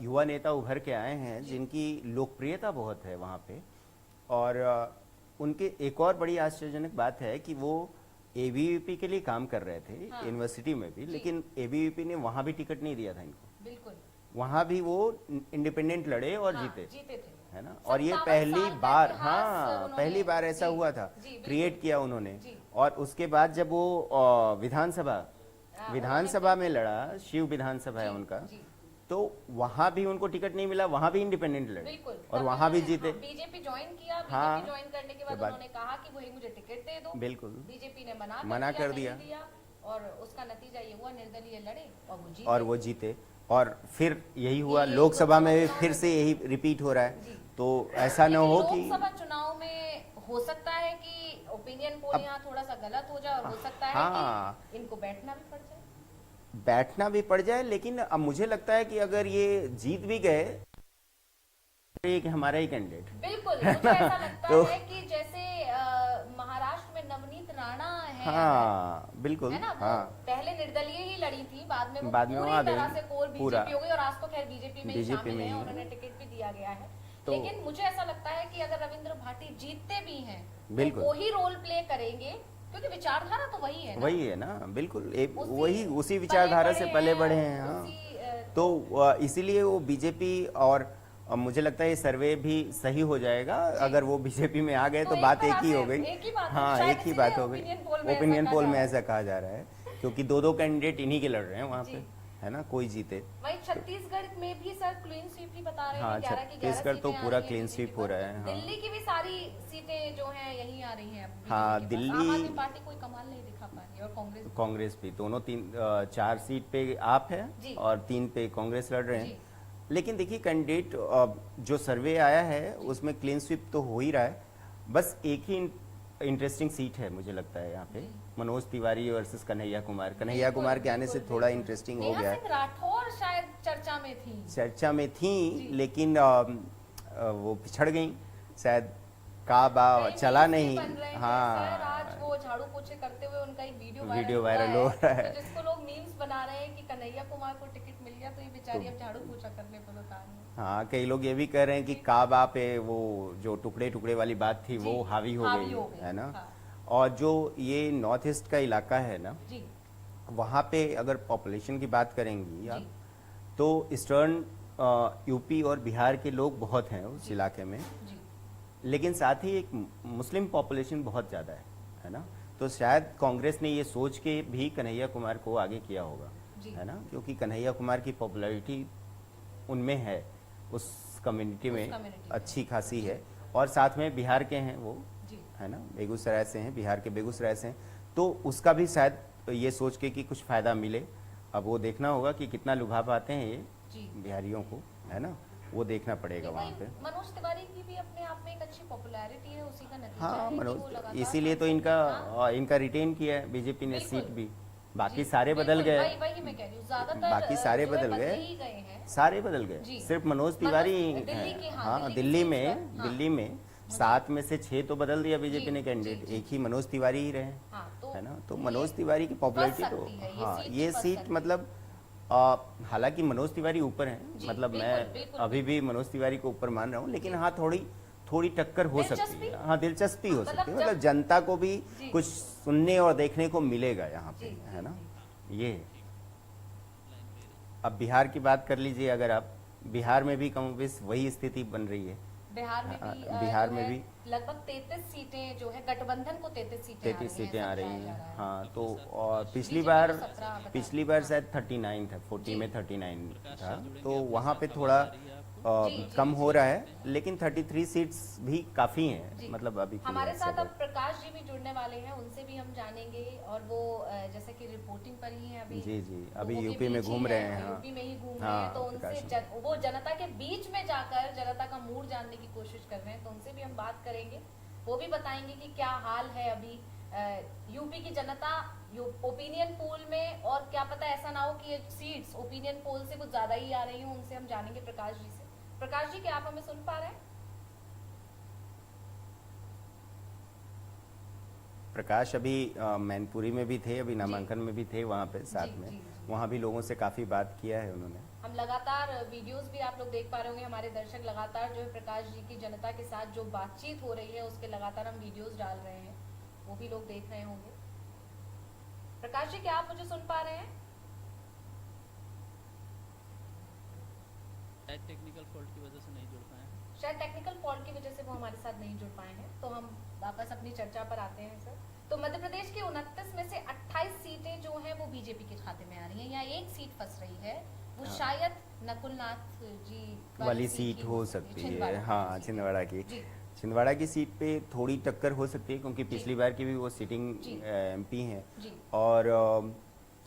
युवा नेता उभर के आए हैं जिनकी लोकप्रियता बहुत है वहाँ पे। और उनके एक और बड़ी आश्चर्यजनक बात है कि वो एबीवीपी के लिए काम कर रहे थे,
हाँ।
यूनिवर्सिटी में भी, लेकिन एबीवीपी ने वहाँ भी टिकट नहीं दिया था इनको,
बिल्कुल।
वहाँ भी वो इंडिपेंडेंट लड़े और
हाँ,
जीते,
जीते थे।
है ना। और ये
57
पहली
साल का
बार,
इतिहास
हाँ
उन्होंने-
पहली बार ऐसा
जी,
हुआ था,
जी, बिल्कुल।
क्रिएट किया उन्होंने।
जी।
और उसके बाद जब वो विधानसभा में लड़ा, शिव विधानसभा है
जी,
उनका,
जी।
तो वहाँ भी उनको टिकट नहीं मिला, वहाँ भी इंडिपेंडेंट लड़े
बिल्कुल।
और
तब
वहाँ भी
उन्होंने,
जीते।
हाँ, बीजेपी ज्वाइन किया,
हाँ,
बीजेपी ज्वाइन करने के बाद
के बाद-
उन्होंने कहा कि वही मुझे टिकट दे दो,
बिल्कुल
बीजेपी ने
मना कर
नहीं
दिया।
और उसका नतीजा ये हुआ, निर्दलीय लड़े और वो जीते।
और वो जीते, और फिर यही हुआ
ये
लोकसभा में भी
लोकसभा
फिर
में-
से यही रिपीट हो रहा
जी।
है। तो ऐसा न
लेकिन
हो कि
लोकसभा चुनाव में हो सकता है कि ओपिनियन पोल
अब-
यहाँ थोड़ा सा गलत हो जाए और हो सकता है
हाँ।
कि इनको बैठना भी पड़ जाए।
बैठना भी पड़ जाए, लेकिन अब मुझे लगता है कि अगर ये जीत भी गए, ये कि हमारा ही कैंडिडेट,
बिल्कुल, मुझे ऐसा लगता
तो-
है कि जैसे महाराष्ट्र में नवनीत राणा है,
हाँ बिल्कुल,
है ना, वो
हाँ
पहले निर्दलीय ही लड़ी थी, बाद में वो
बाद में वो
पूरी
आ गई,
तरह से कोर
पूरा।
बीजेपी हो गई और आज तो खैर बीजेपी में ही
बीजेपी
शामिल
में
है,
ही है।
उन्होंने टिकट भी दिया गया है।
तो-
लेकिन मुझे ऐसा लगता है कि अगर रविंद्र भाटी जीतते भी हैं
बिल्कुल।
तो वही रोल प्ले करेंगे, क्योंकि विचारधारा तो वही है ना,
वही है ना, बिल्कुल
उसी-
वही उसी विचारधारा से पले बढ़े हैं, हाँ।
उसी,
तो इसीलिए वो बीजेपी, और मुझे लगता है ये सर्वे भी सही हो जाएगा, अगर वो बीजेपी में आ गए
तो
तो
एक
बात
तरह
एक ही
से
हो गई,
एक ही बात है,
हाँ
शायद
एक ही
इसीलिए
बात हो गई।
opinion poll में ऐसा
ओपिनियन
कहा
पोल
जा
में
रहा है।
ऐसा कहा जा रहा है, क्योंकि दो कैंडिडेट इन्हीं के लड़ रहे हैं वहाँ
जी।
पे, है ना, कोई जीते।
वहीं छत्तीसगढ़ में भी सर क्लीन स्वीप ही बता रहे
हाँ,
हैं, 11 की 11
छत्तीसगढ़ तो
सीटें आ
पूरा
रही हैं
clean
BJP
sweep हो
पर।
रहा है, हाँ।
दिल्ली की भी सारी सीटें जो हैं यहीं आ रही हैं अब BJP
हाँ,
के पास।
दिल्ली-
आम आदमी पार्टी कोई कमाल नहीं दिखा पा रही है और कांग्रेस
भी दोनों 4 सीट पे आप है
जी।
और 3 पे कांग्रेस लड़ रहे
जी।
हैं। लेकिन देखिए कैंडिडेट जो सर्वे आया है उसमें क्लीन स्वीप तो हो ही रहा है, बस एक ही इंटरेस्टिंग सीट है मुझे लगता है यहाँ पे, मनोज तिवारी वर्सेस कन्हैया कुमार के आने से थोड़ा इंटरेस्टिंग हो
नेहा
गया है।
सिंह राठौर शायद चर्चा में थी,
चर्चा में थी, लेकिन वो पिछड़ गई शायद, काबा चला नहीं।
बन रहे हैं। सर,
हाँ,
आज वो झाड़ू पोछे करते हुए उनका एक वीडियो
वीडियो
हुआ
वायरल हो रहा है।
तो जिसको लोग मीम्स बना रहे हैं कि कन्हैया कुमार को टिकट मिल गया तो ये बेचारी अब झाड़ू पोछा करने पर उतार है।
हाँ, कई लोग ये भी कह रहे हैं कि काबा पे वो जो टुकड़े टुकड़े वाली बात थी वो हावी हो
हावी
गई
हो गई,
है ना।
हाँ।
और जो ये नॉर्थ ईस्ट का इलाका है ना,
जी
वहाँ पे अगर पॉपुलेशन की बात करेंगी आप,
जी
तो ईस्टर्न यूपी और बिहार के लोग बहुत हैं उस इलाके में,
जी
लेकिन साथ ही एक मुस्लिम पॉपुलेशन बहुत ज़्यादा है ना। तो शायद कांग्रेस ने ये सोच के भी कन्हैया कुमार को आगे किया होगा,
जी।
है ना, क्योंकि कन्हैया कुमार की पॉपुलैरिटी उनमें है, उस कम्युनिटी में
community में।
अच्छी खासी है। और साथ में बिहार के हैं वो,
जी
है ना, बेगूसराय से हैं, बिहार के बेगूसराय से हैं, तो उसका भी शायद ये सोच के कि कुछ फ़ायदा मिले। अब वो देखना होगा कि कितना लुभा पाते हैं ये
जी।
बिहारियों को, है ना, वो देखना पड़ेगा
नहीं,
वहाँ पे।
मनोज तिवारी की भी अपने आप में एक अच्छी पॉपुलैरिटी है, उसी का नतीजा
हाँ
है कि वो
मनोज,
लगातार
इसीलिए तो
सांसद
इनका
हाँ,
इनका रिटेन किया है बीजेपी ने
बिल्कुल।
सीट भी। बाकी
जी,
सारे बदल
बिल्कुल,
गए,
वही मैं कह रही हूँ, ज्यादातर
बाकी सारे
जो है
बदल
बदले
गए,
ही गए हैं।
सारे बदल गए,
जी।
सिर्फ मनोज तिवारी
दिल्ली की, हाँ,
हाँ,
दिल्ली की
दिल्ली
सीट
में
पर, हाँ।
दिल्ली में 7 में से 6 तो बदल दिया बीजेपी
जी,
ने कैंडिडेट,
जी, जी,
एक ही मनोज तिवारी ही रहे,
हाँ, तो
है ना। तो
ये
मनोज तिवारी की पॉपुलैरिटी तो
सकती है, ये
हाँ,
सीट
ये
फंस
सीट
सकती है।
मतलब हालांकि मनोज तिवारी ऊपर हैं,
जी,
मतलब
बिल्कुल,
मैं
बिल्कुल,
अभी भी मनोज तिवारी को ऊपर मान रहा हूँ, लेकिन हाँ थोड़ी थोड़ी टक्कर हो सकती
दिलचस्पी?
है, हाँ दिलचस्पी हो
मतलब
सकती है,
जब-
मतलब जनता को भी
जी।
कुछ सुनने और देखने को मिलेगा यहाँ पे,
जी,
है
जी,
ना। ये अब बिहार की बात कर लीजिए, अगर आप बिहार में भी कम बेश वही स्थिति बन रही है।
बिहार में भी
बिहार
जो
में
है,
भी
लगभग 33 सीटें जो है गठबंधन को 33 सीटें
33 सीटें आ रही हैं,
हाँ
हाँ। तो और पिछली
बीजेपी
बार
को 17 बता
पिछली बार शायद 39 था, 40 में 39 था, तो वहाँ पे थोड़ा
जी,
कम
जी,
हो रहा है, लेकिन 33 सीट्स भी काफ़ी हैं,
जी।
मतलब अभी के लिए
हमारे साथ
ऐसा
अब प्रकाश जी भी जुड़ने वाले हैं, उनसे भी हम जानेंगे। और वो जैसे कि रिपोर्टिंग पर ही है अभी,
जी, जी,
तो
अभी
वो भी
यूपी में
बीच ही
घूम
है,
रहे हैं, हाँ।
यूपी में ही घूम
हाँ,
रहे हैं, तो उनसे
प्रकाश
वो जनता के बीच में जाकर जनता का मूड जानने की कोशिश कर रहे हैं, तो उनसे भी हम बात करेंगे। वो भी बताएंगे कि क्या हाल है अभी यूपी की जनता ओपिनियन पोल में, और क्या पता ऐसा ना हो कि ये सीट्स ओपिनियन पोल से कुछ ज्यादा ही आ रही हो। उनसे हम जानेंगे प्रकाश जी से। प्रकाश जी, क्या आप हमें सुन पा रहे हैं?
प्रकाश अभी मैनपुरी में भी थे, अभी नामांकन में भी थे वहाँ पे साथ
जी,
में,
जी, जी।
वहाँ भी लोगों से काफ़ी बात किया है उन्होंने।
हम लगातार वीडियोस भी आप लोग देख पा रहे होंगे, हमारे दर्शक लगातार जो है प्रकाश जी की जनता के साथ जो बातचीत हो रही है उसके लगातार हम वीडियोस डाल रहे हैं, वो भी लोग देख रहे होंगे। प्रकाश जी, क्या आप मुझे सुन पा रहे हैं?
टेक्निकल फॉल्ट की वजह से नहीं जुड़ पाए हैं।
शायद टेक्निकल फॉल्ट की वजह से वो हमारे साथ नहीं जुड़ पाए हैं, तो हम वापस अपनी चर्चा पर आते हैं सर। तो मध्य प्रदेश की 29 में से 28 सीटें जो हैं वो बीजेपी के खाते में आ रही हैं, या एक सीट फंस रही है, वो
हाँ।
शायद नकुलनाथ जी
वाली सीट
की
हो सकती है,
छिंदवाड़ा
हाँ,
वाली सीट।
छिंदवाड़ा की।
जी
छिंदवाड़ा की सीट पे थोड़ी टक्कर हो सकती है, क्योंकि पिछली बार की भी वो सिटिंग
जी।
एमपी हैं,
जी।
और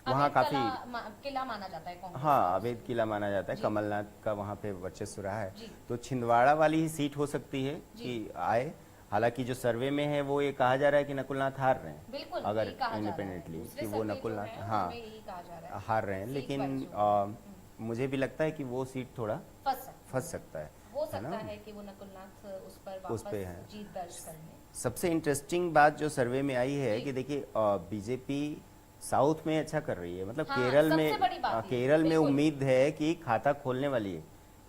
वहाँ
अवैध
काफ़ी
किला माना जाता है कांग्रेस
हाँ
का।
अवैध किला माना जाता है,
जी।
कमलनाथ का वहाँ पे वर्चस्व रहा है,
जी।
तो छिंदवाड़ा वाली ही सीट हो सकती है
जी।
कि आए। हालांकि जो सर्वे में है वो ये कहा जा रहा है कि नकुलनाथ हार रहे हैं,
बिल्कुल
अगर
यही कहा जा रहा है।
इंडिपेंडेंटली
दूसरे
कि वो
सर्वे जो
नकुलनाथ
हैं,
हाँ
उनमें यही कहा जा रहा है।
हार रहे हैं,
सीट
लेकिन
वाइज जो
मुझे भी लगता है कि वो सीट थोड़ा
फंस
सकता है,
हो
है ना?
सकता है कि वो नकुलनाथ उस पर
उस
वापस
पे है।
जीत दर्ज कर लें।
सबसे इंटरेस्टिंग बात जो सर्वे में आई है
जी।
कि देखिए बीजेपी साउथ में अच्छा कर रही है, मतलब
हाँ,
केरल
सबसे
में
बड़ी बात ये है,
केरल में
बिल्कुल।
उम्मीद है कि खाता खोलने वाली है।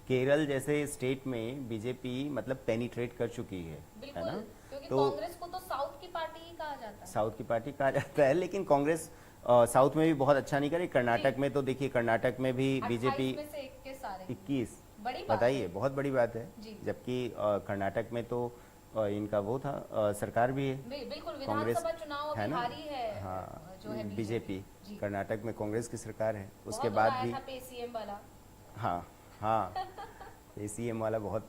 केरल जैसे स्टेट में बीजेपी मतलब पेनिट्रेट कर चुकी है
बिल्कुल,
ना।
क्योंकि
तो
कांग्रेस को तो साउथ की पार्टी ही कहा जाता है।
साउथ की पार्टी कहा जाता है, लेकिन कांग्रेस साउथ में भी बहुत अच्छा नहीं करे। कर्नाटक में तो देखिए, कर्नाटक में भी
28
बीजेपी
में से 21 आ रहे हैं।
21,
बड़ी बात
बताइए,
है।
बहुत बड़ी बात है।
जी।
जबकि कर्नाटक में तो इनका वो था सरकार भी है,
बिल्कुल,
कांग्रेस
विधानसभा चुनाव
है
अभी
ना,
हारी है
हाँ,
जो है
बीजेपी।
जी।
कर्नाटक में कांग्रेस की सरकार है, उसके
बहुत
बाद
आया
भी
था PCM वाला,
हाँ हाँ एसीएम वाला बहुत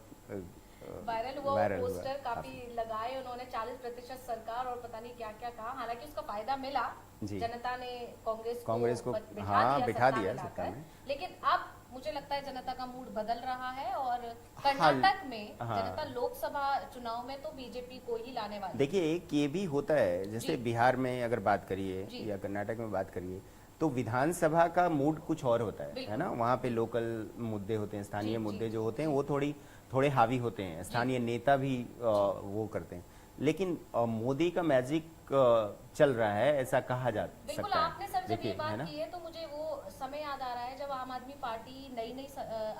वायरल हुआ,
वायरल हुआ,
पोस्टर काफी लगाए उन्होंने, 40% सरकार और पता नहीं क्या क्या कहा। हालांकि उसका फायदा मिला,
जी।
जनता ने कांग्रेस
को
बिठा
हाँ
दिया
बिठा
सत्ता
दिया
में
सत्ता
लाकर।
में।
लेकिन अब मुझे लगता है जनता का मूड बदल रहा है, और कर्नाटक में
हाँ।
जनता लोकसभा चुनाव में तो बीजेपी को ही लाने वाली
देखिए, एक ये भी होता है, जैसे
जी।
बिहार में अगर बात करिए
जी।
या कर्नाटक में बात करिए, तो विधानसभा का मूड कुछ और होता है
बिल्कुल।
ना। वहाँ पे लोकल मुद्दे होते हैं, स्थानीय
जी,
मुद्दे
जी,
जो होते हैं
जी।
वो थोड़ी थोड़े हावी होते हैं, स्थानीय नेता भी वो करते हैं, लेकिन मोदी का मैजिक चल रहा है ऐसा कहा जा
बिल्कुल
सकता है।
आपने सर जब ये
देखिए, है
बात
ना?
की है तो मुझे वो समय याद आ रहा है जब आम आदमी पार्टी नई नई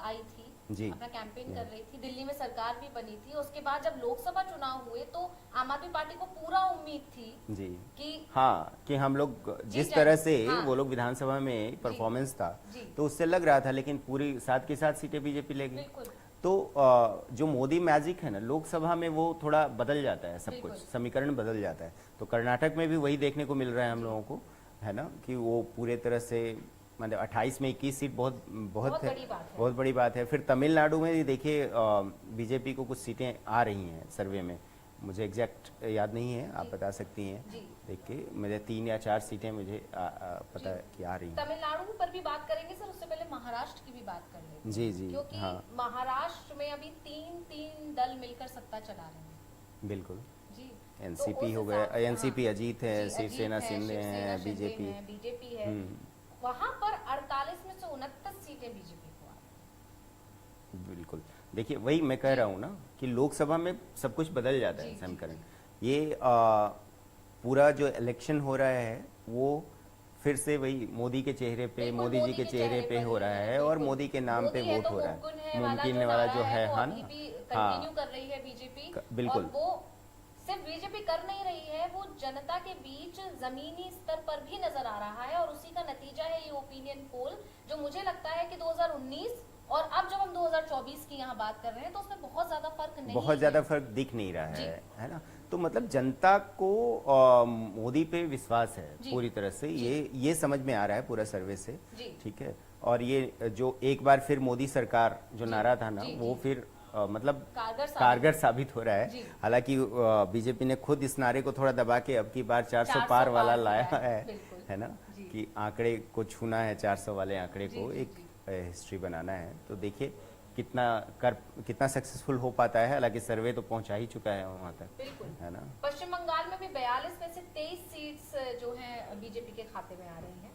आई थी,
जी।
अपना कैंपेन कर रही थी, दिल्ली में सरकार भी बनी थी। उसके बाद जब लोकसभा चुनाव हुए तो आम आदमी पार्टी को पूरा उम्मीद थी
जी
कि
हाँ, कि हम लोग जिस
जीत
तरह
जाएंगे।
से
हाँ।
वो लोग विधानसभा में परफॉर्मेंस था,
जी।
तो उससे लग रहा था, लेकिन पूरी 7 की 7 सीटें बीजेपी ले गई।
बिल्कुल
तो जो मोदी मैजिक है ना, लोकसभा में वो थोड़ा बदल जाता है, सब कुछ
बिल्कुल।
समीकरण बदल जाता है। तो कर्नाटक में भी वही देखने को मिल रहा है हम लोगों को, है ना, कि वो पूरे तरह से मतलब 28 में 21 सीट बहुत बहुत है,
बड़ी बात है।
बहुत बड़ी बात है। फिर तमिलनाडु में भी देखिए बीजेपी को कुछ सीटें आ रही हैं सर्वे में, मुझे एग्जैक्ट याद नहीं है, आप बता सकती हैं
जी।
देख के। मुझे 3 या 4 सीटें मुझे पता है कि आ रही हैं।
तमिलनाडु पर भी बात करेंगे सर, उससे पहले महाराष्ट्र की भी बात कर लेते हैं।
जी जी
क्योंकि
हाँ
महाराष्ट्र में अभी तीन दल मिलकर सत्ता चला रहे हैं।
बिल्कुल।
जी
एनसीपी हो गया, एनसीपी अजीत है, शिवसेना शिंदे हैं,
बीजेपी है। वहां पर 48 में से 29 सीटें बीजेपी को आ रही हैं।
बिल्कुल। देखिए वही मैं कह रहा हूँ ना कि लोकसभा में सब कुछ बदल जाता है समीकरण। ये पूरा जो इलेक्शन हो रहा है वो फिर से वही मोदी के चेहरे पे,
बिल्कुल,
मोदी जी के चेहरे पे हो रहा है और मोदी के नाम पे वोट हो रहा है। मुमकिन वाला जो है, हाँ ना,
कंटिन्यू कर रही है बीजेपी।
बिल्कुल।
और वो सिर्फ बीजेपी कर नहीं रही है, वो जनता के बीच जमीनी स्तर पर भी नजर आ रहा है। और उसी का नतीजा है ये ओपिनियन पोल, जो मुझे लगता है कि 2019 और अब जब हम 2024 की यहाँ बात कर रहे हैं तो उसमें बहुत ज्यादा फर्क नहीं
बहुत ज्यादा
है।
फर्क दिख नहीं रहा है ना। तो मतलब जनता को मोदी पे विश्वास है पूरी तरह से, ये समझ में आ रहा है पूरा सर्वे से। ठीक है। और ये जो एक बार फिर मोदी सरकार जो नारा था ना, वो फिर मतलब कारगर साबित हो रहा है। हालांकि बीजेपी ने खुद इस नारे को थोड़ा दबा के अब की बार 400 पार वाला लाया है ना, कि आंकड़े को छूना है, 400 वाले आंकड़े को एक हिस्ट्री बनाना है। तो देखिए कितना सक्सेसफुल हो पाता है। हालांकि सर्वे तो पहुंचा ही चुका है वहां तक,
बिल्कुल,
है ना।
पश्चिम बंगाल में भी 42 में से 23 सीट्स जो हैं बीजेपी के खाते में आ रही हैं।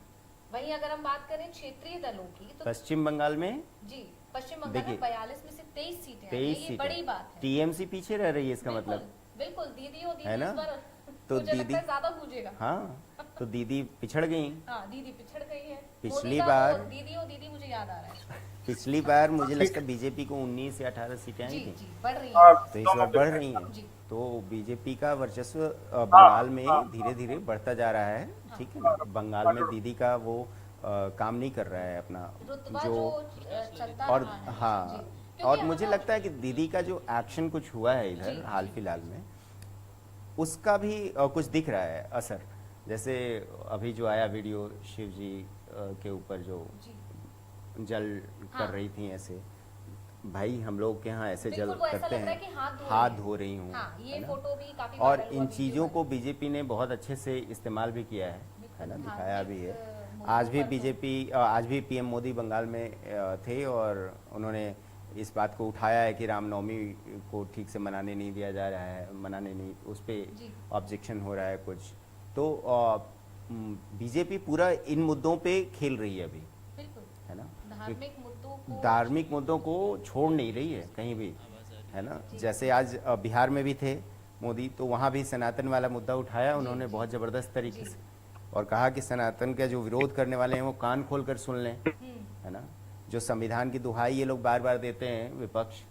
वहीं अगर हम बात करें क्षेत्रीय दलों की तो
पश्चिम बंगाल में
पश्चिम बंगाल में 42 में से 23 सीटें,
23
ये बड़ी बात है।
टीएमसी पीछे रह रही है, इसका मतलब
बिल्कुल दीदी
है ना।
इस बार
तो
मुझे
दीदी
लगता है ज्यादा गूंजेगा।
हाँ, तो दीदी पिछड़ गई।
हाँ, दीदी पिछड़ गई है।
पिछली बार
दीदी मुझे याद आ रहा है।
पिछली बार मुझे लगता है बीजेपी को 19 या 18 सीटें आई थी,
बढ़ रही है।
तो इस बार बढ़ रही हैं। तो बीजेपी का वर्चस्व बंगाल में धीरे धीरे बढ़ता जा रहा है। ठीक है ना। बंगाल में दीदी का वो काम नहीं कर रहा है अपना जो
चलता
और
रहा है।
हाँ, और मुझे लगता है कि दीदी का जो एक्शन कुछ हुआ है इधर हाल फिलहाल में, उसका भी कुछ दिख रहा है असर। जैसे अभी जो आया वीडियो शिव जी के ऊपर जो जल कर रही थी, ऐसे भाई हम लोग के यहाँ ऐसे जल करते हैं, हाथ धो रही हूँ,
ये फोटो भी काफी
और
वायरल
इन
हुआ
चीज़ों को बीजेपी ने बहुत अच्छे से इस्तेमाल भी किया है ना, दिखाया भी है। आज भी बीजेपी, आज भी पीएम मोदी बंगाल में थे और उन्होंने इस बात को उठाया है कि रामनवमी को ठीक से मनाने नहीं दिया जा रहा है, मनाने नहीं, उस पर ऑब्जेक्शन हो रहा है कुछ। तो बीजेपी पूरा इन मुद्दों पे खेल रही है अभी, है ना। धार्मिक मुद्दों को छोड़ नहीं रही है कहीं भी, है ना। जैसे आज बिहार में भी थे मोदी, तो वहाँ भी सनातन वाला मुद्दा उठाया उन्होंने बहुत ज़बरदस्त तरीके से, और कहा कि सनातन का जो विरोध करने वाले हैं वो कान खोल कर सुन लें, है ना। जो संविधान की दुहाई ये लोग बार बार देते हैं विपक्ष,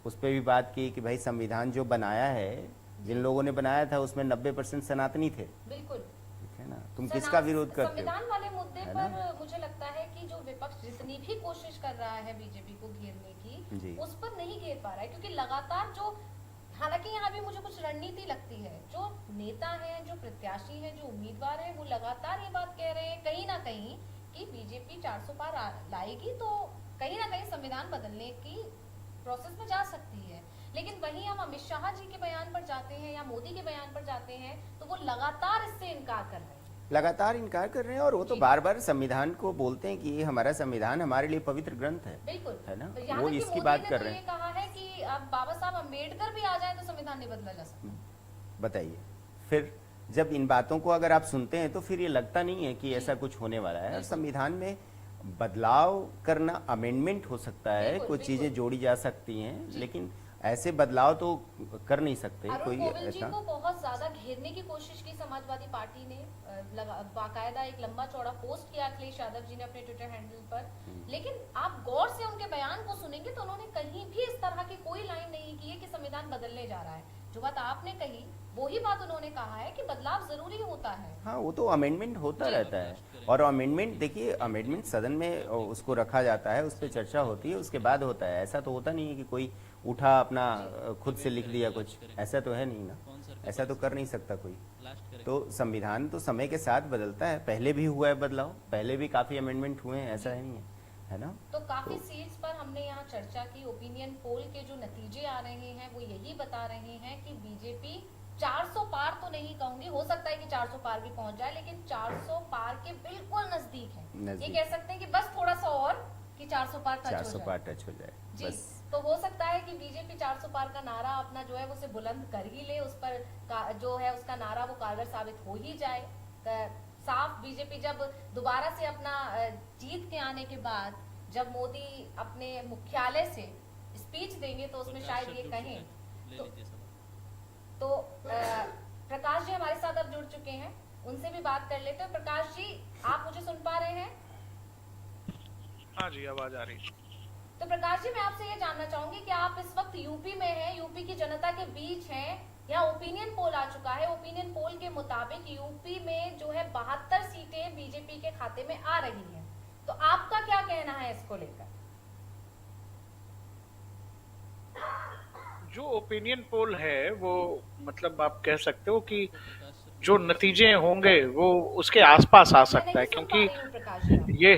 उस पर भी बात की कि भाई संविधान जो बनाया है, जिन लोगों ने बनाया था उसमें 90% सनातनी थे,
बिल्कुल,
ठीक है ना। तुम किसका विरोध करते हो?
संविधान वाले मुद्दे पर मुझे लगता है कि जो विपक्ष जितनी भी कोशिश कर रहा है बीजेपी को घेरने की, उस पर नहीं घेर पा रहा है, क्योंकि लगातार जो, हालांकि यहाँ भी मुझे कुछ रणनीति लगती है, जो नेता हैं, जो प्रत्याशी हैं, जो उम्मीदवार हैं, वो लगातार ये बात कह रहे हैं कहीं ना कहीं कि बीजेपी 400 पार लाएगी तो कहीं ना कहीं संविधान बदलने की प्रोसेस में जा सकती है। लेकिन वहीं हम अमित शाह जी के बयान पर जाते हैं या मोदी के बयान पर जाते हैं तो वो लगातार इससे इनकार कर रहे हैं,
लगातार इनकार कर रहे हैं। और वो तो बार बार संविधान को बोलते हैं कि ये हमारा संविधान हमारे लिए पवित्र ग्रंथ है,
बिल्कुल,
है ना।
तो
वो इसकी बात कर रहे हैं।
कहा है कि अब बाबा साहब अम्बेडकर भी आ जाए तो संविधान नहीं बदला जा सकता।
बताइए, फिर जब इन बातों को अगर आप सुनते हैं तो फिर ये लगता नहीं है कि ऐसा कुछ होने वाला है। और संविधान में बदलाव करना, अमेंडमेंट हो सकता है,
बिल्कुल,
कुछ चीजें
बिल्कुल।
जोड़ी जा सकती हैं, लेकिन ऐसे बदलाव तो कर नहीं सकते
अरुण
कोई
गोविल जी
ऐसा।
को बहुत ज्यादा घेरने की कोशिश की समाजवादी पार्टी ने, बाकायदा एक लंबा चौड़ा पोस्ट किया अखिलेश यादव जी ने अपने ट्विटर हैंडल पर। लेकिन आप गौर से उनके बयान को सुनेंगे तो उन्होंने कहीं भी इस तरह की कोई लाइन नहीं की है कि संविधान बदलने जा रहा है। जो बात आपने कही वही बात उन्होंने कहा है कि बदलाव जरूरी होता है।
हाँ, वो तो अमेंडमेंट होता रहता है, और अमेंडमेंट देखिए, अमेंडमेंट सदन में उसको रखा जाता है, उस पर चर्चा होती है, उसके बाद होता है। ऐसा तो होता नहीं है कि कोई उठा अपना खुद से लिख दिया कुछ, ऐसा तो है नहीं ना,
कौन सर
ऐसा तो कर नहीं सकता कोई।
लास्ट करें।
तो संविधान तो समय के साथ बदलता है, पहले भी हुआ है बदलाव, पहले भी काफी अमेंडमेंट हुए हैं, ऐसा नहीं है ना।
तो काफी सीट्स पर हमने यहाँ चर्चा की। ओपिनियन पोल के जो नतीजे आ रहे हैं वो यही बता रहे हैं कि बीजेपी 400 पार तो नहीं कहूंगी, हो सकता है कि 400 पार भी पहुंच जाए, लेकिन 400 पार के बिल्कुल नजदीक है। ये
नजदीक।
कह सकते हैं कि बस थोड़ा सा और कि 400 पार टच हो
400
जाए।
पार टच हो जाए
जी,
बस।
तो हो सकता है कि बीजेपी 400 पार का नारा अपना जो है वो उसे बुलंद कर ही ले, उस पर जो है उसका नारा वो कारगर साबित हो ही जाए। साफ बीजेपी जब दोबारा से अपना जीत के आने के बाद जब मोदी अपने मुख्यालय से स्पीच देंगे तो उसमें शायद ये कहें
ले
तो,
लीजिए सवाल।
तो प्रकाश जी हमारे साथ अब जुड़ चुके हैं, उनसे भी बात कर लेते हैं। प्रकाश जी, आप मुझे सुन पा रहे हैं?
हाँ जी, आवाज आ रही है।
तो प्रकाश जी, मैं आपसे ये जानना चाहूंगी कि आप इस वक्त यूपी में हैं, यूपी की जनता के बीच हैं। यहाँ ओपिनियन पोल आ चुका है, ओपिनियन पोल के मुताबिक यूपी में जो है 72 सीटें बीजेपी के खाते में आ रही हैं। तो आपका क्या कहना है इसको लेकर?
जो ओपिनियन पोल है वो मतलब आप कह सकते हो कि
प्रकाश सर
जो नतीजे होंगे वो उसके आसपास आ
मैं
सकता
नहीं
है,
सुन पा
क्योंकि
रही हूँ प्रकाश जी आपको।
ये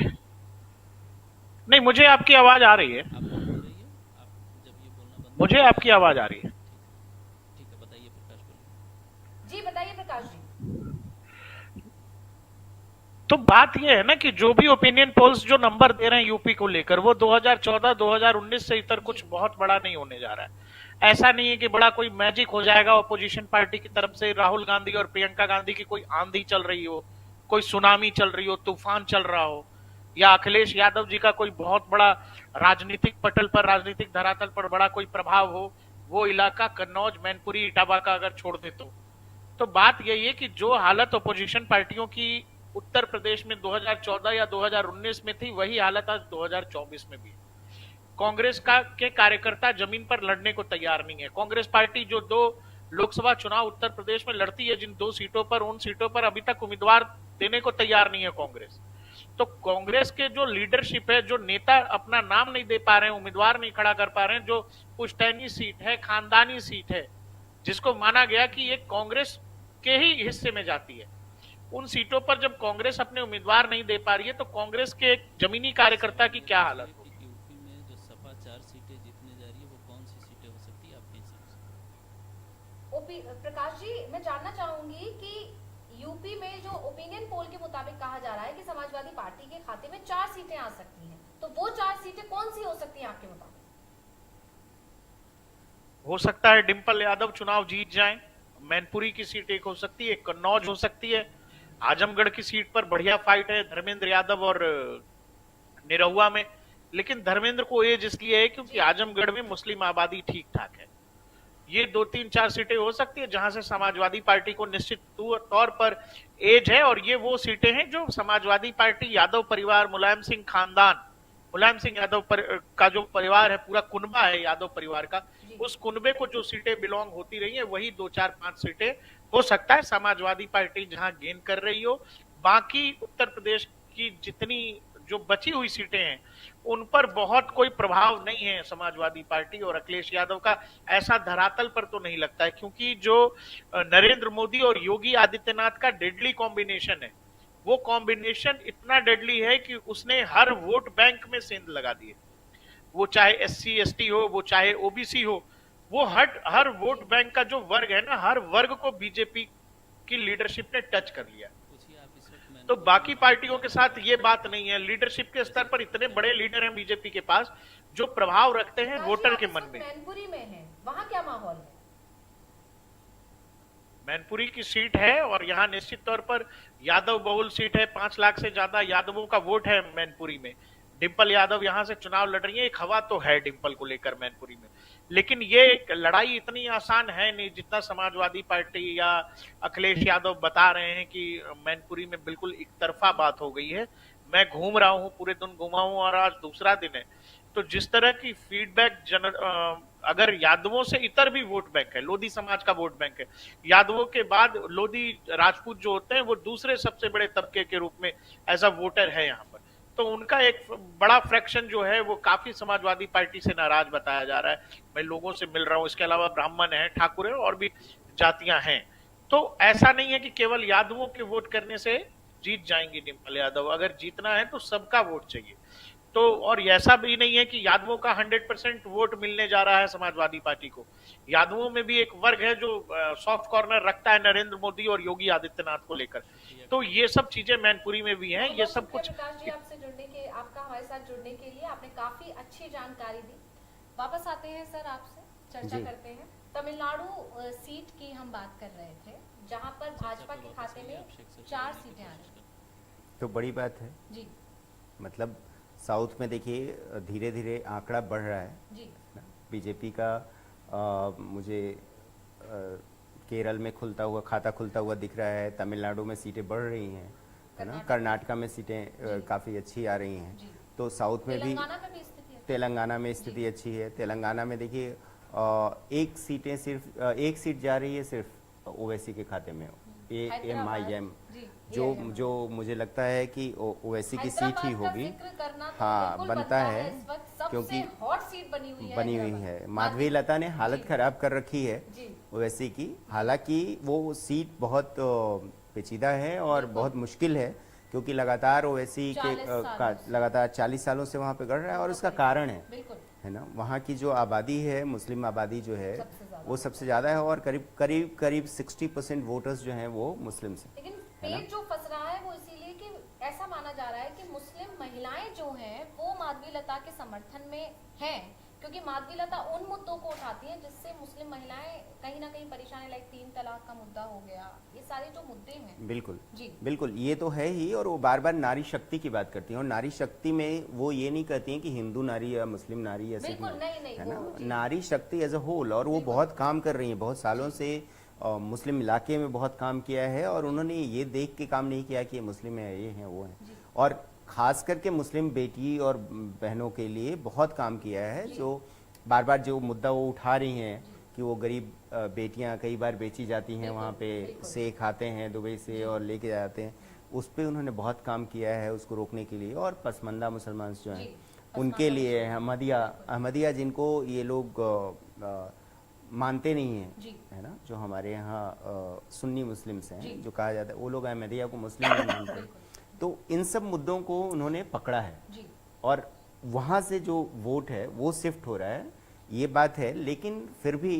नहीं, मुझे आपकी आवाज आ रही है,
आप बोल रही है, आप जब ये बोलना बंद
मुझे आपकी आवाज आ रही है।
ठीक है, बताइए प्रकाश बोलिए।
जी बताइए प्रकाश जी।
तो बात ये है ना कि जो भी ओपिनियन पोल्स जो नंबर दे रहे हैं यूपी को लेकर, वो 2014-2019 से इतर कुछ बहुत बड़ा नहीं होने जा रहा है। ऐसा नहीं है कि बड़ा कोई मैजिक हो जाएगा, अपोजिशन पार्टी की तरफ से राहुल गांधी और प्रियंका गांधी की कोई आंधी चल रही हो, कोई सुनामी चल रही हो, तूफान चल रहा हो, या अखिलेश यादव जी का कोई बहुत बड़ा राजनीतिक पटल पर, राजनीतिक धरातल पर बड़ा कोई प्रभाव हो, वो इलाका कन्नौज, मैनपुरी, इटावा का अगर छोड़ दे तो बात यही है कि जो हालत अपोजिशन पार्टियों की उत्तर प्रदेश में 2014 या 2019 में थी, वही हालत आज 2024 में भी है। कांग्रेस के कार्यकर्ता जमीन पर लड़ने को तैयार नहीं है। कांग्रेस पार्टी जो 2 लोकसभा चुनाव उत्तर प्रदेश में लड़ती है, जिन 2 सीटों पर, उन सीटों पर अभी तक उम्मीदवार देने को तैयार नहीं है कांग्रेस। तो कांग्रेस के जो लीडरशिप है, जो नेता अपना नाम नहीं दे पा रहे हैं, उम्मीदवार नहीं खड़ा कर पा रहे हैं, जो पुश्तैनी सीट है, खानदानी सीट है, जिसको माना गया कि ये कांग्रेस के ही हिस्से में जाती है, उन सीटों पर जब कांग्रेस अपने उम्मीदवार नहीं दे पा रही है, तो कांग्रेस के एक जमीनी कार्यकर्ता की क्या हालत होगी?
यूपी में जो सपा 4 सीटें जीतने जा रही है, वो कौन सी सीटें हो सकती है आपके हिसाब से?
प्रकाश जी, मैं जानना चाहूंगी कि यूपी में जो ओपिनियन पोल के मुताबिक कहा जा रहा है कि समाजवादी पार्टी के खाते में 4 सीटें आ सकती हैं, तो वो 4 सीटें कौन सी हो सकती हैं आपके मुताबिक?
हो सकता है डिंपल यादव चुनाव जीत जाएं, मैनपुरी की सीट एक हो सकती है, कन्नौज हो सकती है, आजमगढ़ की सीट पर बढ़िया फाइट है धर्मेंद्र यादव और निरहुआ में। लेकिन धर्मेंद्र को एज इसलिए है क्योंकि आजमगढ़ में मुस्लिम आबादी ठीक ठाक है। ये 2-3-4 सीटें हो सकती है जहां से समाजवादी पार्टी को निश्चित तौर पर एज है, और ये वो सीटें हैं जो समाजवादी पार्टी, यादव परिवार, मुलायम सिंह खानदान, मुलायम सिंह यादव का जो परिवार है, पूरा कुनबा है यादव परिवार का, उस कुनबे को जो सीटें बिलोंग होती रही है, वही 2-4-5 सीटें हो सकता है समाजवादी पार्टी जहां गेन कर रही हो। बाकी उत्तर प्रदेश की जितनी जो बची हुई सीटें हैं, उन पर बहुत कोई प्रभाव नहीं है समाजवादी पार्टी और अखिलेश यादव का, ऐसा धरातल पर तो नहीं लगता है, क्योंकि जो नरेंद्र मोदी और योगी आदित्यनाथ का डेडली कॉम्बिनेशन है, वो कॉम्बिनेशन इतना डेडली है कि उसने हर वोट बैंक में सेंध लगा दिए। वो चाहे SC ST हो, वो चाहे OBC हो, वो हर वोट बैंक का जो वर्ग है ना, हर वर्ग को बीजेपी की लीडरशिप ने टच कर लिया।
पूछिए आप इस वक्त
तो बाकी पार्टियों के साथ ये बात नहीं है। लीडरशिप के स्तर पर इतने बड़े लीडर हैं बीजेपी के पास जो प्रभाव रखते हैं वोटर के मन में।
मैनपुरी में है, वहां क्या माहौल है?
मैनपुरी की सीट है और यहाँ निश्चित तौर पर यादव बहुल सीट है। 5 लाख से ज्यादा यादवों का वोट है मैनपुरी में। डिंपल यादव यहाँ से चुनाव लड़ रही है। एक हवा तो है डिंपल को लेकर मैनपुरी में, लेकिन ये लड़ाई इतनी आसान है नहीं जितना समाजवादी पार्टी या अखिलेश यादव बता रहे हैं कि मैनपुरी में बिल्कुल एक तरफा बात हो गई है। मैं घूम रहा हूँ, पूरे दिन घुमा हूँ और आज दूसरा दिन है। तो जिस तरह की फीडबैक अगर यादवों से इतर भी वोट बैंक है, लोधी समाज का वोट बैंक है, यादवों के बाद लोधी राजपूत जो होते हैं वो दूसरे सबसे बड़े तबके के रूप में एज अ वोटर है यहाँ पर। तो उनका एक बड़ा फ्रैक्शन जो है वो काफी समाजवादी पार्टी से नाराज बताया जा रहा है। मैं लोगों से मिल रहा हूँ, इसके अलावा ब्राह्मण है, ठाकुर है और भी जातियां हैं। तो ऐसा नहीं है कि केवल यादवों के वोट करने से जीत जाएंगी डिंपल यादव। अगर जीतना है तो सबका वोट चाहिए। तो और ऐसा भी नहीं है कि यादवों का 100% वोट मिलने जा रहा है समाजवादी पार्टी को। यादवों में भी एक वर्ग है जो सॉफ्ट कॉर्नर रखता है नरेंद्र मोदी और योगी आदित्यनाथ को लेकर। तो ये सब चीजें मैनपुरी में भी हैं। ये सब कुछ
प्रकाश जी, आपसे जुड़ने के, आपका हमारे साथ जुड़ने के लिए आपने काफी अच्छी जानकारी दी। वापस आते हैं सर, आपसे चर्चा करते हैं। तमिलनाडु सीट की हम बात कर रहे थे, जहां पर भाजपा के खाते में 4 सीटें आ रही।
तो बड़ी बात है
जी
मतलब साउथ में देखिए धीरे धीरे आंकड़ा बढ़ रहा है
जी
बीजेपी का। मुझे केरल में खाता खुलता हुआ दिख रहा है। तमिलनाडु में सीटें बढ़ रही हैं, है ना। कर्नाटका में सीटें काफ़ी अच्छी आ रही हैं। तो साउथ में भी,
तेलंगाना में भी स्थिति है।
तेलंगाना में स्थिति अच्छी है। तेलंगाना में देखिए एक सीट जा रही है सिर्फ ओवैसी के खाते में, AMIM, जो मुझे लगता है कि ओवैसी की सीट ही होगी। हाँ, बनता है क्योंकि
हॉट सीट
बनी हुई है। माधवी लता ने हालत खराब कर रखी है ओवैसी की। हालांकि वो सीट बहुत पेचीदा है और बहुत मुश्किल है क्योंकि लगातार ओवैसी के लगातार 40 सालों से वहाँ पे गढ़ रहा है और उसका कारण है ना, वहाँ की जो आबादी है, मुस्लिम आबादी जो है वो सबसे ज़्यादा है और करीब 60% वोटर्स जो हैं वो मुस्लिम से।
लेकिन पेट जो फंस रहा है वो इसीलिए कि ऐसा माना जा रहा है कि मुस्लिम महिलाएं जो हैं वो माधवी लता के समर्थन में हैं, क्योंकि माधवी लता उन मुद्दों को उठाती हैं जिससे मुस्लिम महिलाएं कहीं ना कहीं परेशान है, लाइक 3 तलाक का मुद्दा हो गया, ये सारे जो मुद्दे हैं।
बिल्कुल
जी
बिल्कुल, ये तो है ही। और वो बार बार नारी शक्ति की बात करती हैं और नारी शक्ति में वो ये नहीं कहती हैं कि हिंदू नारी या मुस्लिम नारी या सिख नारी, है ना। नारी शक्ति एज अ होल, और वो बहुत काम कर रही है, बहुत सालों से मुस्लिम इलाके में बहुत काम किया है और उन्होंने ये देख के काम नहीं किया कि ये मुस्लिम है, ये हैं, वो हैं। और खास करके मुस्लिम बेटी और बहनों के लिए बहुत काम किया है। जो बार बार जो मुद्दा वो उठा रही हैं कि वो गरीब बेटियां कई बार बेची जाती हैं, वहाँ पे से खाते हैं दुबई से और लेके जाते हैं, उस पर उन्होंने बहुत काम किया है उसको रोकने के लिए। और पसमंदा मुसलमान जो हैं उनके लिए, अहमदिया जिनको ये लोग मानते नहीं हैं, है ना, जो हमारे यहाँ सुन्नी मुस्लिम्स हैं जो कहा जाता है, वो लोग अहमदिया को मुस्लिम नहीं मानते। तो इन सब मुद्दों को उन्होंने पकड़ा है और वहाँ से जो वोट है वो शिफ्ट हो रहा है, ये बात है। लेकिन फिर भी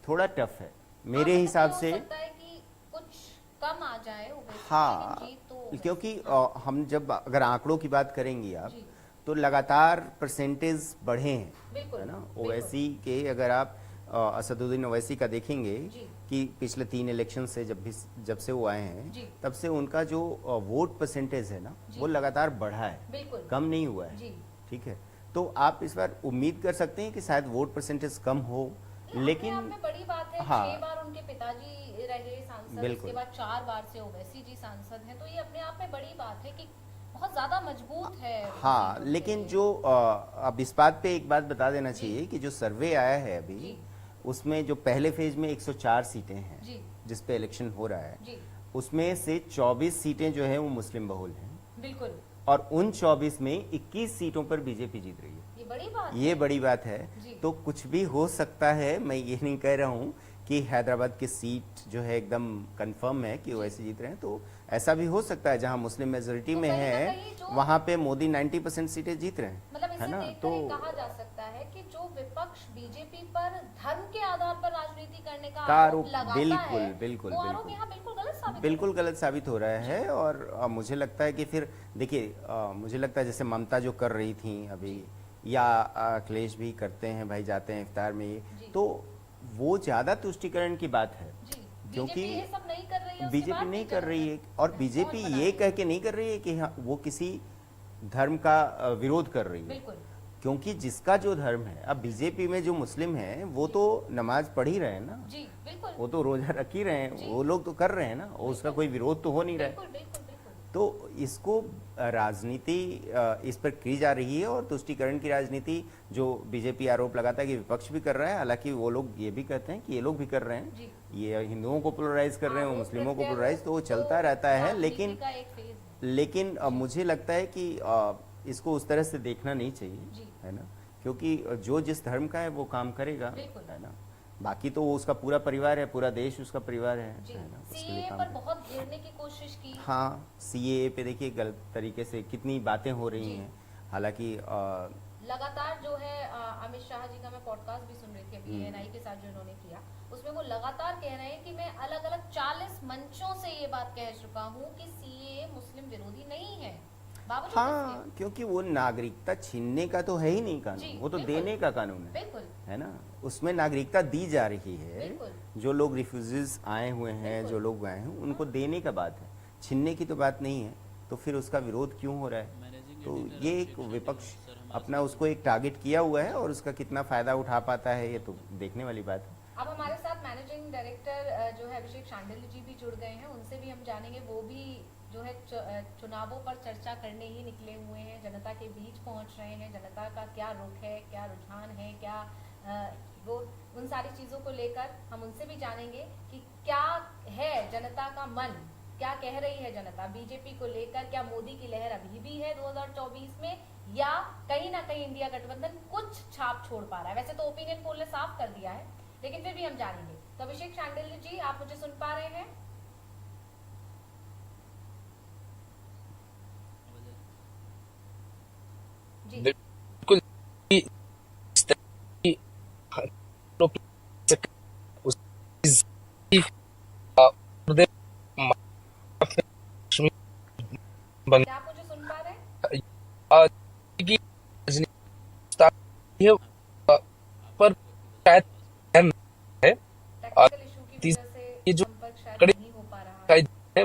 थोड़ा टफ है मेरे हिसाब से।
कि कुछ कम आ जाए
हाँ, क्योंकि हम जब अगर आंकड़ों की बात करेंगी आप तो लगातार परसेंटेज बढ़े हैं, है ना। ओवैसी के अगर आप असदुद्दीन ओवैसी का देखेंगे कि पिछले 3 इलेक्शन से जब से वो आए हैं तब से उनका जो वोट परसेंटेज है ना वो लगातार बढ़ा है, कम नहीं हुआ है। ठीक है, तो आप इस बार उम्मीद कर सकते हैं कि शायद वोट परसेंटेज कम हो, लेकिन
में बड़ी बात है।
हाँ,
6 बार उनके पिताजी रहे सांसद, उसके बाद 4 बार से ओवैसी जी सांसद हैं, तो ये अपने आप में बड़ी बात है कि बहुत ज्यादा मजबूत है।
हाँ, लेकिन जो अब इस बात पे एक बात बता देना चाहिए कि जो सर्वे आया है अभी उसमें जो पहले फेज में 104 सीटें हैं जिसपे इलेक्शन हो रहा है, उसमें से 24 सीटें जो है वो मुस्लिम बहुल हैं।
बिल्कुल।
और उन 24 में 21 सीटों पर बीजेपी जीत रही है। ये बड़ी बात है। तो कुछ भी हो सकता है, मैं ये नहीं कह रहा हूँ कि हैदराबाद की सीट जो है एकदम कंफर्म है कि वैसे जीत रहे हैं, तो ऐसा भी हो सकता है जहां मुस्लिम मेजोरिटी में है वहां पे मोदी 90% सीटें जीत रहे हैं,
मतलब
है ना। तो
कहा जा सकता है कि जो विपक्ष बीजेपी पर धर्म के आधार पर राजनीति करने का
आरोप
लगाता
बिल्कुल
है,
बिल्कुल
वो आरोप यहाँ
बिल्कुल गलत साबित हो रहा है। और मुझे लगता है कि फिर देखिए, मुझे लगता है जैसे ममता जो कर रही थी अभी, या अखिलेश भी करते हैं भाई, जाते हैं इफ्तार में, तो वो ज्यादा तुष्टिकरण की बात है। क्योंकि
बीजेपी ये सब नहीं कर रही है, उसके
बीजेपी
बाद
नहीं
भी
कर रही है, और
कौन
बीजेपी
बना
ये
रही है?
कह के नहीं कर रही है कि हाँ, वो किसी धर्म का विरोध कर रही है,
बिल्कुल
क्योंकि जिसका जो धर्म है, अब बीजेपी में जो मुस्लिम हैं वो तो नमाज पढ़ ही रहे हैं ना,
जी, बिल्कुल
वो तो रोजा रख ही रहे हैं,
जी।
वो लोग तो कर रहे हैं ना, और उसका कोई विरोध तो हो नहीं रहा है।
बिल्कुल बिल्कुल बिल्कुल
तो इसको राजनीति इस पर की जा रही है, और तुष्टीकरण की राजनीति जो बीजेपी आरोप लगाता है कि विपक्ष भी कर रहा है, हालांकि वो लोग ये भी कहते हैं कि ये लोग भी कर रहे हैं,
जी।
ये हिंदुओं को पोलराइज कर रहे हैं, वो
आरोप
मुस्लिमों को
प्रत्यारोप
पोलराइज, तो वो चलता रहता है।
राजनीति
लेकिन
का एक फेज है।
लेकिन मुझे लगता है कि इसको उस तरह से देखना नहीं चाहिए,
जी।
है ना, क्योंकि जो जिस धर्म का है वो काम करेगा,
बिल्कुल।
है ना, बाकी तो वो उसका पूरा परिवार है, पूरा देश उसका परिवार
जी,
है ना, उसके लिए
सीएए
काम
पर
करेगा।
बहुत घेरने की कोशिश की।
हाँ, सीएए पे देखिए गलत तरीके से कितनी बातें हो रही
जी।
हैं, हालांकि
लगातार जो है अमित शाह जी का मैं पॉडकास्ट भी सुन रही थी अभी एएनआई के साथ जो इन्होंने किया, उसमें वो लगातार कह रहे हैं कि मैं अलग अलग 40 मंचों से ये बात कह चुका हूँ कि सीएए मुस्लिम विरोधी नहीं है, बावजूद
हाँ,
इसके।
क्योंकि वो नागरिकता छीनने का तो है ही नहीं
जी,
कानून, वो तो
बिल्कुल।
देने का कानून
बिल्कुल
है ना, उसमें नागरिकता दी जा रही है,
बिल्कुल।
जो लोग रिफ्यूजीज आए हुए हैं,
बिल्कुल।
जो लोग आए हैं उनको देने का बात है, छीनने की तो बात नहीं है, तो फिर उसका विरोध क्यों हो रहा है?
मैनेजिंग
तो
एडिटर
ये एक
अभिषेक
विपक्ष
शांडिल्य सर हमारे
अपना उसको एक टारगेट किया हुआ है, और उसका कितना फायदा उठा पाता है ये तो देखने वाली बात है।
अब हमारे साथ मैनेजिंग डायरेक्टर जो है अभिषेक शांडिल्य जी भी जुड़ गए हैं, उनसे भी हम जानेंगे, वो भी जो है चुनावों पर चर्चा करने ही निकले हुए हैं, जनता के बीच पहुंच रहे हैं, जनता का क्या रुख है, क्या रुझान है, क्या वो उन सारी चीजों को लेकर हम उनसे भी जानेंगे कि क्या है जनता का मन, क्या कह रही है जनता बीजेपी को लेकर, क्या मोदी की लहर अभी भी है 2024 में, या कहीं ना कहीं इंडिया गठबंधन कुछ छाप छोड़ पा रहा है। वैसे तो ओपिनियन पोल ने साफ कर दिया है, लेकिन फिर भी हम जानेंगे। तो अभिषेक शांडिल्य जी, आप मुझे सुन पा रहे हैं? जी
बिल्कुल इस तरह की लोग उस प्रदेश बंग
क्या आप मुझे सुन पा रहे हैं?
की राजनीति पर शायद ध्यान है,
टेक्निकल इशू की
तीस-
वजह से
ये जो
संपर्क शायद
कड़ी
नहीं हो पा रहा है।
है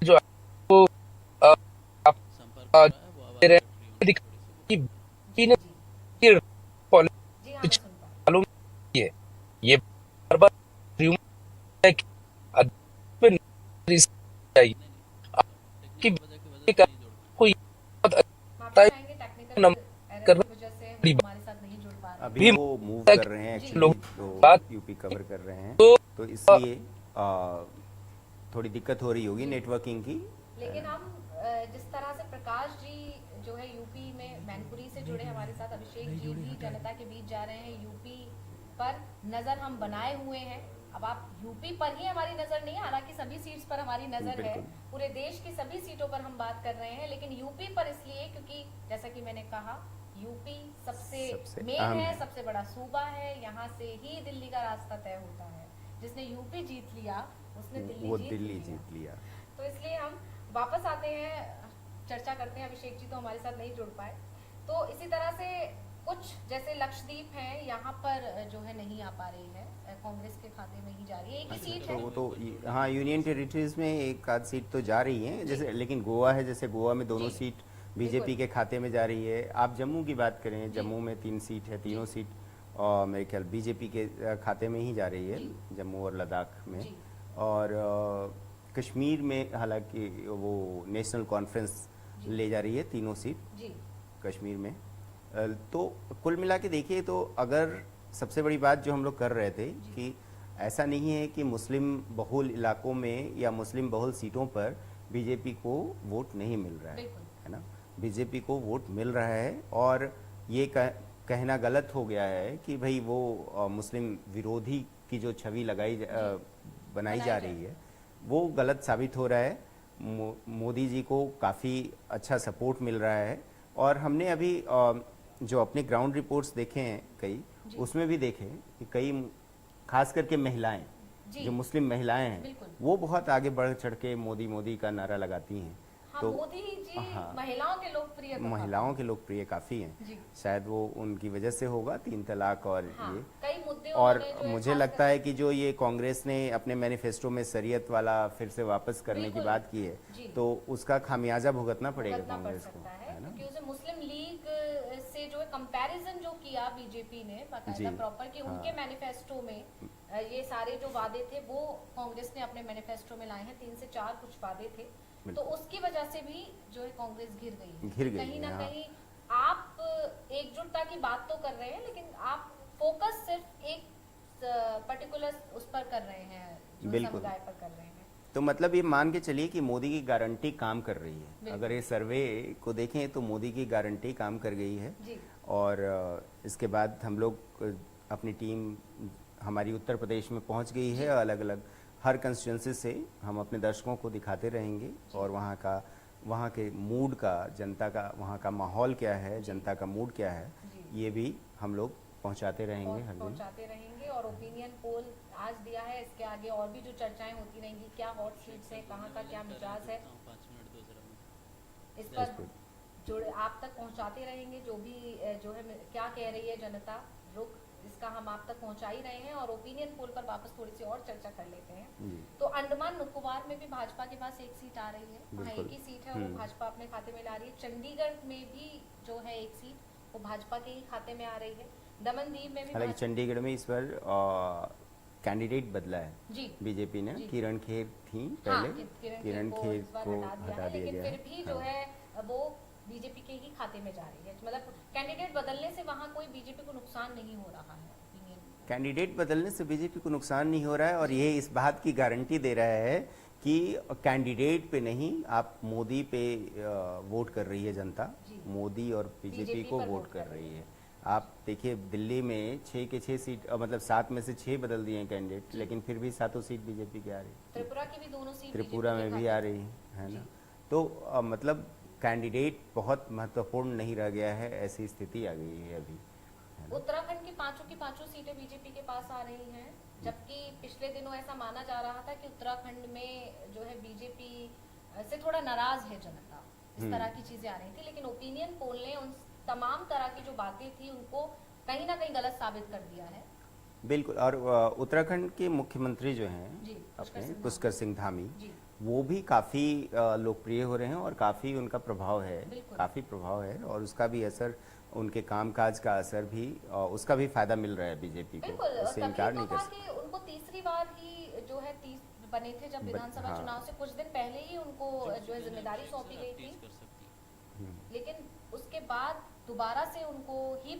जो आपको आप
संपर्क हो रहा है, वो
दे
आवाज
रहे
कट रही
हैं
होगी
दिख
थोड़ी सी।
कि ने कि पॉलिसी
जी हाँ, मैं
कुछ
सुन पा रही
मालूम है, ये बार बार है कि अध्यक्ष पे नजर चाहिए कि
टेक्निकल वजह की वजह से नहीं जोड़ पाए।
कोई बहुत
हूँ।
अच्छा
माफी चाहेंगे, टेक्निकल
नंबर
एरर
करना
की वजह से
बड़ी
वो हमारे साथ नहीं जुड़ पा रहे हैं।
अभी वो मूव कर रहे हैं एक्चुअली,
लोग
तो
बात
यूपी कवर कर रहे हैं,
तो
तो इसलिए थोड़ी दिक्कत हो रही होगी नेटवर्किंग की।
लेकिन हम जिस तरह से प्रकाश जी जो है यूपी में मैनपुरी से जुड़े हमारे साथ, अभिषेक जी भी जनता के बीच जा रहे हैं, यूपी पर नजर हम बनाए हुए हैं। अब आप यूपी पर ही हमारी नजर नहीं है, हालांकि सभी सीट्स पर हमारी नजर है,
बिल्कुल।
पूरे देश की सभी सीटों पर हम बात कर रहे हैं, लेकिन यूपी पर इसलिए क्योंकि जैसा कि मैंने कहा, यूपी सबसे
सबसे
मेन
अहम
है,
है।
सबसे बड़ा सूबा है, यहाँ से ही दिल्ली का रास्ता तय होता है। जिसने यूपी जीत लिया उसने
वो
दिल्ली
दिल्ली
जीत लिया।
जीत लिया।
तो इसलिए हम वापस आते हैं, चर्चा करते हैं। अभिषेक जी तो हमारे साथ नहीं जुड़ पाए, तो इसी तरह से कुछ जैसे लक्षद्वीप है, यहाँ पर जो है नहीं आ पा रही है, कांग्रेस के खाते में ही जा रही है, एक ही सीट
तो
है।
वो तो हाँ, यूनियन टेरिटरीज में एक आध सीट तो जा रही है, जैसे, लेकिन गोवा है, जैसे गोवा में दोनों
जी,
सीट बीजेपी के खाते में जा रही है। आप जम्मू की बात करें,
जी।
जम्मू में 3 सीट है, तीनों सीट और मेरे ख्याल बीजेपी के खाते में ही जा रही है,
जी।
जम्मू और लद्दाख में।
जी।
और कश्मीर में हालांकि वो नेशनल कॉन्फ्रेंस
जी।
ले जा रही है तीनों सीट
जी
कश्मीर में। तो कुल मिला के देखिए, तो अगर सबसे बड़ी बात जो हम लोग कर रहे थे कि ऐसा नहीं है कि मुस्लिम बहुल इलाकों में या मुस्लिम बहुल सीटों पर बीजेपी को वोट नहीं मिल रहा
बिल्कुल।
है ना, बीजेपी को वोट मिल रहा है, और ये कहना गलत हो गया है कि भाई वो मुस्लिम विरोधी की जो छवि बनाई जा रही है, वो गलत साबित हो रहा है। मोदी जी को काफ़ी अच्छा सपोर्ट मिल रहा है, और हमने अभी जो अपने ग्राउंड रिपोर्ट्स देखे हैं कई, उसमें भी देखे कि कई खास करके महिलाएं,
जी।
जो मुस्लिम महिलाएं हैं,
बिल्कुल।
वो बहुत आगे बढ़ चढ़ के मोदी मोदी का नारा लगाती हैं।
हाँ,
तो
मोदी जी
हाँ,
महिलाओं के लोकप्रिय तो
महिलाओं के लोकप्रिय काफ़ी
जी।
हैं, शायद वो उनकी वजह से होगा 3 तलाक और
हाँ,
ये।
कई मुद्दे
और
उन्होंने जो है
मुझे
खास
लगता है कि जो ये कांग्रेस ने अपने मैनिफेस्टो में शरीयत वाला फिर से वापस करने की
बिल्कुल।
बात की
जी।
है, तो उसका खामियाजा भुगतना पड़ेगा
भुगतना पड़
कांग्रेस को,
सकता है,
है ना?
क्योंकि उसे मुस्लिम लीग से जो है कंपैरिजन जो किया बीजेपी ने बाकायदा
जी,
प्रॉपर कि उनके
हाँ।
मैनिफेस्टो में ये सारे जो वादे थे वो कांग्रेस ने अपने मैनिफेस्टो में लाए हैं, 3 से 4 कुछ वादे थे, तो
बिल्कुल।
उसकी वजह से भी जो है कांग्रेस गिर गई है।
घिर गई
कहीं
है,
ना
हाँ।
कहीं आप एकजुटता की बात तो कर रहे हैं, लेकिन आप फोकस सिर्फ एक पर्टिकुलर उस पर कर रहे हैं, जो
बिल्कुल।
समुदाय पर कर रहे हैं।
तो मतलब ये मान के चलिए कि मोदी की गारंटी काम कर रही है।
बिल्कुल।
अगर ये सर्वे को देखें तो मोदी की गारंटी काम कर गई है।
जी।
और इसके बाद हम लोग अपनी टीम हमारी उत्तर प्रदेश में पहुंच गई है, अलग अलग हर कंस्टिट्यूंसी से हम अपने दर्शकों को दिखाते रहेंगे और वहाँ के मूड का, जनता का वहाँ का माहौल क्या है, जनता का मूड क्या है,
जी।
ये भी हम लोग पहुंचाते रहेंगे हर दिन।
पहुंचाते रहेंगे। और ओपिनियन पोल आज दिया है, इसके आगे और भी जो चर्चाएं होती रहेंगी, क्या हॉट सीट्स है, कहाँ का क्या मिजाज है,
5 मिनट दो जरा मुझे।
इस पर जुड़े आप तक पहुंचाते रहेंगे। जो भी जो है क्या कह रही है जनता, रुख इसका हम आप तक पहुंचा ही रहे हैं। और ओपिनियन पोल पर वापस थोड़ी सी और चर्चा कर लेते हैं।
जी।
तो अंडमान निकोबार में भी भाजपा के पास एक सीट आ रही है, वहाँ
बिल्कुल।
एक ही सीट है, वो भाजपा अपने खाते में ला रही है। चंडीगढ़ में भी जो है एक सीट, वो भाजपा के ही खाते में आ रही है। दमनदीव में भी
हालांकि चंडीगढ़ में इस बार कैंडिडेट बदला है
जी
बीजेपी ने।
जी।
किरण खेर थी
हाँ,
पहले,
किरण खेर
खेर
को
को
इस बार
हटा दिया
लेकिन
गया
फिर भी
है।
जो
हाँ।
है वो बीजेपी के ही खाते में जा रही है। मतलब कैंडिडेट बदलने से वहाँ कोई बीजेपी को नुकसान नहीं हो रहा है। opinion।
कैंडिडेट बदलने से बीजेपी को नुकसान नहीं हो रहा है और ये इस बात की गारंटी दे रहा है कि कैंडिडेट पे नहीं, आप मोदी पे वोट कर रही है जनता।
जी।
मोदी और बीजेपी
बीजेपी
को
पर
वोट कर रही है। आप देखिए दिल्ली में 6 के 6 सीट मतलब 7 में से 6 बदल दिए हैं कैंडिडेट, लेकिन फिर भी 7 सीट बीजेपी की आ रही है।
त्रिपुरा की भी दोनों सीट
त्रिपुरा
BJP के
में भी
खाते
आ रही है ना। तो मतलब कैंडिडेट बहुत महत्वपूर्ण नहीं रह गया है, ऐसी स्थिति आ गई है अभी।
उत्तराखंड की पांचों सीटें बीजेपी के पास आ रही हैं, जबकि पिछले दिनों ऐसा माना जा रहा था कि उत्तराखंड में जो है बीजेपी से थोड़ा नाराज है जनता, इस तरह की चीजें आ रही थी। लेकिन ओपिनियन पोल ने उन तमाम तरह की जो बातें थी उनको कहीं ना कहीं गलत साबित कर दिया है।
बिल्कुल। और उत्तराखंड के मुख्यमंत्री जो हैं
जी,
अपने पुष्कर सिंह धामी,
जी।
वो भी काफ़ी लोकप्रिय हो रहे हैं और काफ़ी उनका प्रभाव है,
बिल्कुल।
काफ़ी प्रभाव है और उसका भी असर, उनके कामकाज का असर भी, उसका भी फायदा मिल रहा है बीजेपी को,
बिल्कुल। और
उससे
तभी
इनकार
तो
नहीं कर
था
सकते।
कि उनको तीसरी बार ही जो है बने थे, जब विधानसभा
हाँ।
चुनाव से कुछ दिन पहले ही उनको जो है जिम्मेदारी सौंपी गई थी।
कर सकती है।
लेकिन उसके बाद दोबारा से उनको ही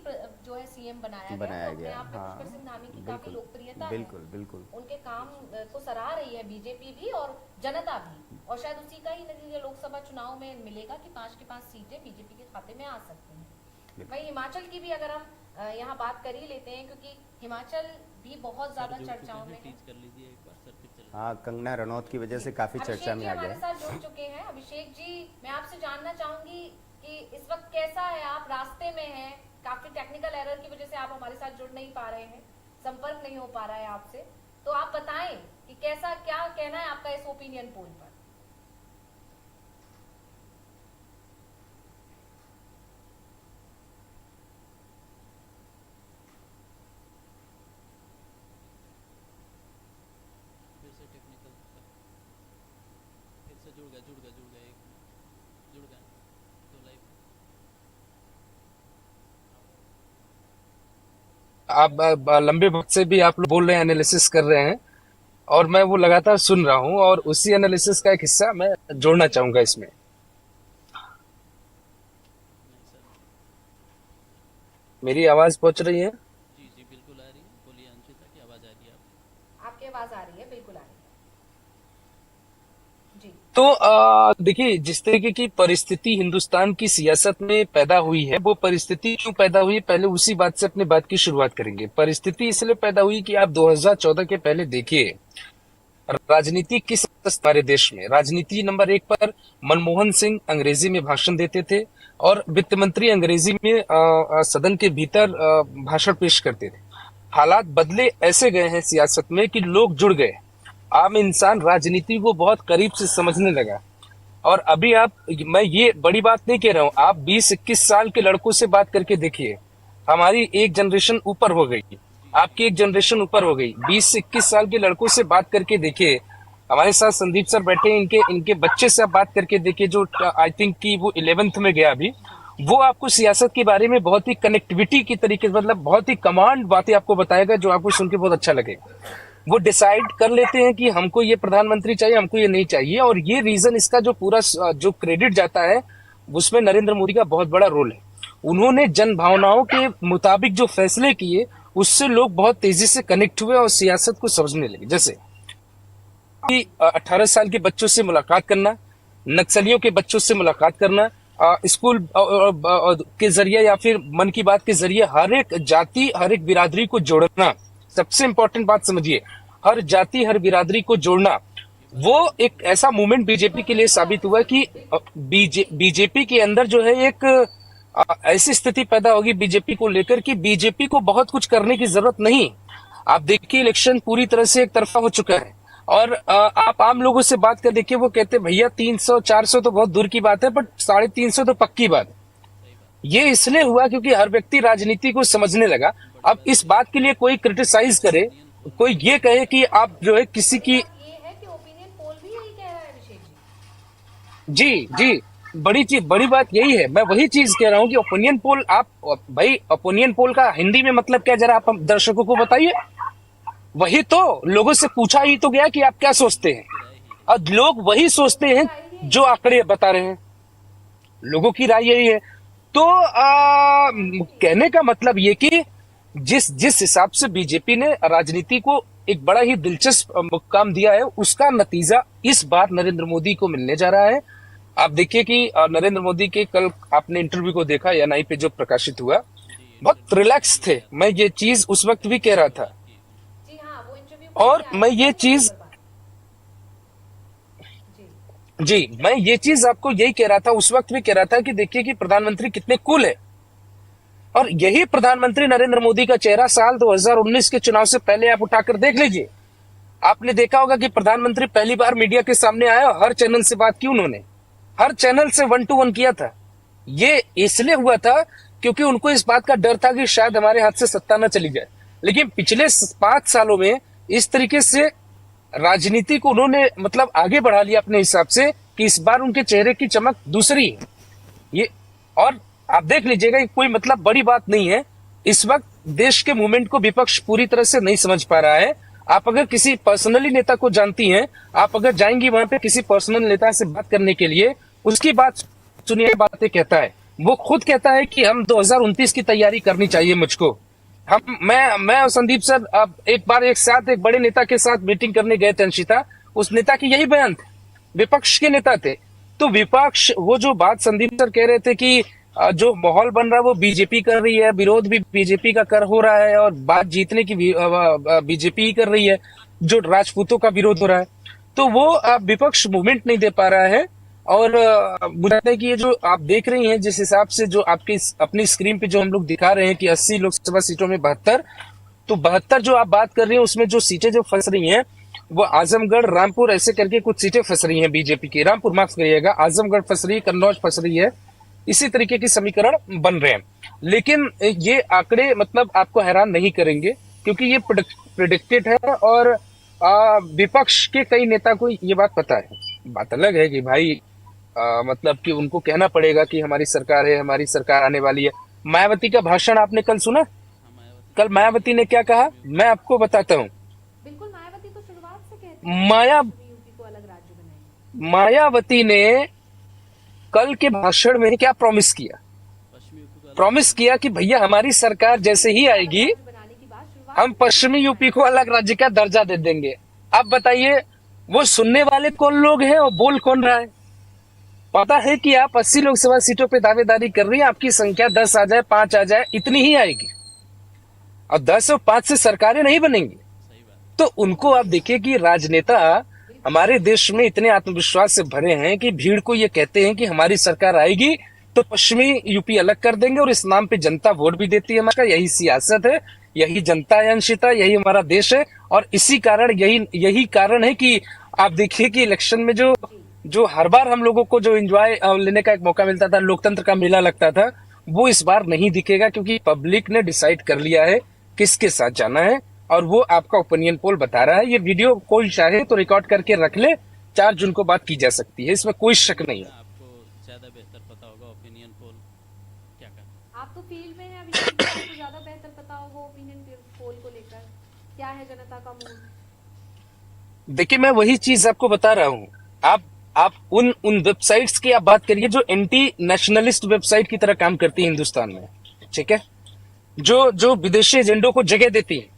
जो है सीएम बनाया गया।
बनाया
तो अपने
गया,
आप में
हाँ,
पुष्कर सिंह धामी की काफी
बिल्कुल,
लोकप्रियता है।
बिल्कुल, बिल्कुल।
उनके काम को सराह रही है बीजेपी भी और जनता भी, और शायद उसी का ही नतीजा लोकसभा चुनाव में मिलेगा कि 5 की 5 सीटें बीजेपी के खाते में आ सकती हैं। वहीं हिमाचल की भी अगर हम यहाँ बात कर ही लेते हैं, क्योंकि हिमाचल भी बहुत ज्यादा चर्चाओं में है।
टीच कर लीजिए एक बार, सर फिर चल।
हाँ, कंगना रनौत की वजह से काफ़ी चर्चा में आ
हमारे
गया।
साथ जुड़ चुके हैं। अभिषेक जी, मैं आपसे जानना चाहूंगी कि इस वक्त कैसा है, आप रास्ते में हैं, काफी टेक्निकल एरर की वजह से आप हमारे साथ जुड़ नहीं पा रहे हैं, संपर्क नहीं हो पा रहा है आपसे, तो आप बताएं कि कैसा, क्या कहना है आपका इस ओपिनियन पोल पर।
फिर से टेक्निकल, फिर से जुड़ गया एक मिनट, जुड़ गया तो लाइव।
आप लंबे वक्त से भी आप लोग बोल रहे हैं, एनालिसिस कर रहे हैं और मैं वो लगातार सुन रहा हूं और उसी एनालिसिस का एक हिस्सा मैं जोड़ना चाहूंगा इसमें।
नहीं सर,
मेरी आवाज पहुंच रही है?
जी जी बिल्कुल आ रही है। बोलिए अंशिता की आवाज़ आ रही है आपको?
आपकी आवाज आ रही है, बिल्कुल आ रही है जी।
तो देखिए, जिस तरीके की परिस्थिति हिंदुस्तान की सियासत में पैदा हुई है, वो परिस्थिति क्यों पैदा हुई, पहले उसी बात से अपनी बात की शुरुआत करेंगे। परिस्थिति इसलिए पैदा हुई कि आप 2014 के पहले देखिए राजनीति किस हमारे देश में। राजनीति नंबर 1 पर मनमोहन सिंह अंग्रेजी में भाषण देते थे और वित्त मंत्री अंग्रेजी में सदन के भीतर भाषण पेश करते थे। हालात बदले ऐसे गए हैं सियासत में कि लोग जुड़ गए, आम इंसान राजनीति को बहुत करीब से समझने लगा। और अभी आप, मैं ये बड़ी बात नहीं कह रहा हूं, आप 20-21 साल के लड़कों से बात करके देखिए, हमारी एक जनरेशन ऊपर हो गई, आपकी एक जनरेशन ऊपर हो गई, 20 से 21 साल के लड़कों से बात करके देखिए, हमारे साथ संदीप सर बैठे हैं, इनके बच्चे से आप बात करके देखिए, जो आई थिंक कि वो 11th में गया अभी, वो आपको सियासत के बारे में बहुत ही कनेक्टिविटी की तरीके से, मतलब बहुत ही कमांड बातें आपको बताएगा, जो आपको सुन के बहुत अच्छा लगेगा। वो डिसाइड कर लेते हैं कि हमको ये प्रधानमंत्री चाहिए, हमको ये नहीं चाहिए, और ये रीजन, इसका जो पूरा जो क्रेडिट जाता है उसमें नरेंद्र मोदी का बहुत बड़ा रोल है। उन्होंने जन भावनाओं के मुताबिक जो फैसले किए, उससे लोग बहुत तेजी से कनेक्ट हुए और सियासत को समझने लगे। जैसे 18 साल के बच्चों से मुलाकात करना, नक्सलियों के बच्चों से मुलाकात करना, स्कूल के जरिए या फिर मन की बात के जरिए हर एक जाति, हर एक बिरादरी को जोड़ना, सबसे इंपॉर्टेंट बात समझिए, हर जाति, हर बिरादरी को जोड़ना, वो एक ऐसा मूवमेंट बीजेपी के लिए साबित हुआ कि बीजेपी के अंदर जो है एक ऐसी स्थिति पैदा होगी बीजेपी को लेकर कि बीजेपी को बहुत कुछ करने की जरूरत नहीं। आप देखिए, इलेक्शन पूरी तरह से एक तरफा हो चुका है, और आप आम लोगों से बात कर देखिए, वो कहते हैं भैया 300-400 तो बहुत दूर की बात है, बट 350 तो पक्की बात है। ये इसलिए हुआ क्योंकि हर व्यक्ति राजनीति को समझने लगा। अब इस बात के लिए कोई क्रिटिसाइज करे, कोई ये कहे कि आप जो है किसी की,
ये है कि ओपिनियन पोल भी यही कह रहा है अभिषेक जी।
जी, बड़ी बात यही है। मैं वही चीज कह रहा हूं कि ओपिनियन पोल, आप भाई ओपिनियन पोल का हिंदी में मतलब क्या, जरा आप दर्शकों को बताइए। वही तो लोगों से पूछा ही तो गया कि आप क्या सोचते हैं, और लोग वही सोचते हैं जो आंकड़े बता रहे हैं, लोगों की राय यही है। तो कहने का मतलब ये कि जिस हिसाब से बीजेपी ने राजनीति को एक बड़ा ही दिलचस्प मुकाम दिया है, उसका नतीजा इस बार नरेंद्र मोदी को मिलने जा रहा है। आप देखिए कि नरेंद्र मोदी के कल आपने इंटरव्यू को देखा एएनआई पे जो प्रकाशित हुआ, बहुत रिलैक्स थे। मैं ये चीज उस वक्त भी कह रहा था,
जी हाँ, वो इंटरव्यू
और मैं ये चीज मैं ये चीज आपको यही कह रहा था, उस वक्त भी कह रहा था कि देखिए कि प्रधानमंत्री कितने कूल है। और यही प्रधानमंत्री नरेंद्र मोदी का चेहरा साल 2019 के चुनाव से पहले आप उठाकर देख लीजिए। आपने देखा होगा कि प्रधानमंत्री पहली बार मीडिया के सामने आया, हर चैनल से बात की उन्होंने, हर चैनल से 1-to-1 किया था। ये इसलिए हुआ था क्योंकि उनको इस बात का डर था कि शायद हमारे हाथ से सत्ता न चली जाए। लेकिन पिछले 5 सालों में इस तरीके से राजनीति को उन्होंने मतलब आगे बढ़ा लिया अपने हिसाब से कि इस बार उनके चेहरे की चमक दूसरी है। ये, और आप देख लीजिएगा कि कोई मतलब बड़ी बात नहीं है। इस वक्त देश के मूवमेंट को विपक्ष पूरी तरह से नहीं समझ पा रहा है। आप अगर किसी पर्सनली नेता को जानती हैं, आप अगर जाएंगी वहां पे किसी पर्सनल नेता से बात करने के लिए, उसकी बात सुनिए, बातें कहता है, वो खुद कहता है कि हम 2029 की तैयारी करनी चाहिए मुझको। मैं और संदीप सर अब एक बार एक साथ एक बड़े नेता के साथ मीटिंग करने गए थे अंशिता, उस नेता की यही बयान थे, विपक्ष के नेता थे। तो विपक्ष, वो जो बात संदीप सर कह रहे थे कि जो माहौल बन रहा है वो बीजेपी कर रही है, विरोध भी बीजेपी का कर हो रहा है, और बात जीतने की बीजेपी ही कर रही है, जो राजपूतों का विरोध हो रहा है, तो वो विपक्ष मूवमेंट नहीं दे पा रहा है। और मुझे लगता है कि ये जो आप देख रही हैं, जिस हिसाब से जो आपकी अपनी स्क्रीन पे जो हम लोग दिखा रहे हैं कि 80 लोकसभा सीटों में 72, तो 72 जो आप बात कर रही हैं उसमें जो सीटें जो फंस रही हैं वो आजमगढ़, रामपुर, ऐसे करके कुछ सीटें फंस रही हैं बीजेपी की। रामपुर माफ करिएगा, आजमगढ़ फंस रही है, कन्नौज फंस रही है, इसी तरीके के समीकरण बन रहे हैं। लेकिन ये आंकड़े मतलब आपको हैरान नहीं करेंगे क्योंकि ये प्रेडिक्टेड है, और विपक्ष के कई नेता को ये बात पता है। बात अलग है कि भाई मतलब कि उनको कहना पड़ेगा कि हमारी सरकार है, हमारी सरकार आने वाली है। मायावती का भाषण आपने कल सुना? कल मायावती ने क्या कहा, मैं आपको बताता हूँ।
बिल्कुल, मायावती तो शुरुआत से कहती है यूपी को अलग राज्य बनाएंगे।
मायावती ने कल के भाषण में क्या प्रॉमिस किया? प्रॉमिस किया कि भैया हमारी सरकार जैसे ही आएगी
बनाने की बात शुरुआत,
हम पश्चिमी यूपी को अलग राज्य का दर्जा दे देंगे। अब बताइए वो सुनने वाले कौन लोग हैं और बोल कौन रहा है? पता है कि आप 80 लोकसभा सीटों पे दावेदारी कर रही हैं, आपकी संख्या 10 आ जाए, 5 आ जाए, इतनी ही आएगी, और 10 और 5 से सरकारें नहीं बनेंगी। तो उनको आप देखिए कि राजनेता हमारे देश में इतने आत्मविश्वास से भरे हैं कि भीड़ को ये कहते हैं कि हमारी सरकार आएगी तो पश्चिमी यूपी अलग कर देंगे, और इस नाम पे जनता वोट भी देती है। हमारा यही सियासत है, यही जनता है अंशिता, यही हमारा देश है। और इसी कारण यही कारण है कि आप देखिए कि इलेक्शन में जो जो हर बार हम लोगों को जो एंजॉय लेने का एक मौका मिलता था, लोकतंत्र का मेला लगता था, वो इस बार नहीं दिखेगा, क्योंकि पब्लिक ने डिसाइड कर लिया है किसके साथ जाना है, और वो आपका ओपिनियन पोल बता रहा है। ये वीडियो कोई चाहे तो रिकॉर्ड करके रख ले, 4 जून को बात की जा सकती है, इसमें कोई शक नहीं है।
आपको ज्यादा बेहतर पता होगा ओपिनियन पोल क्या करता
आप तो फील्ड में हैं अभिषेक जी, आपको ज्यादा बेहतर पता होगा ओपिनियन पोल को लेकर क्या है जनता का मूड।
देखिए, मैं वही चीज आपको बता रहा हूं। आप उन वेबसाइट्स की आप बात करिए जो एंटी नेशनलिस्ट वेबसाइट की तरह काम करती है हिंदुस्तान में, ठीक है, जो विदेशी एजेंडों को जगह देती है।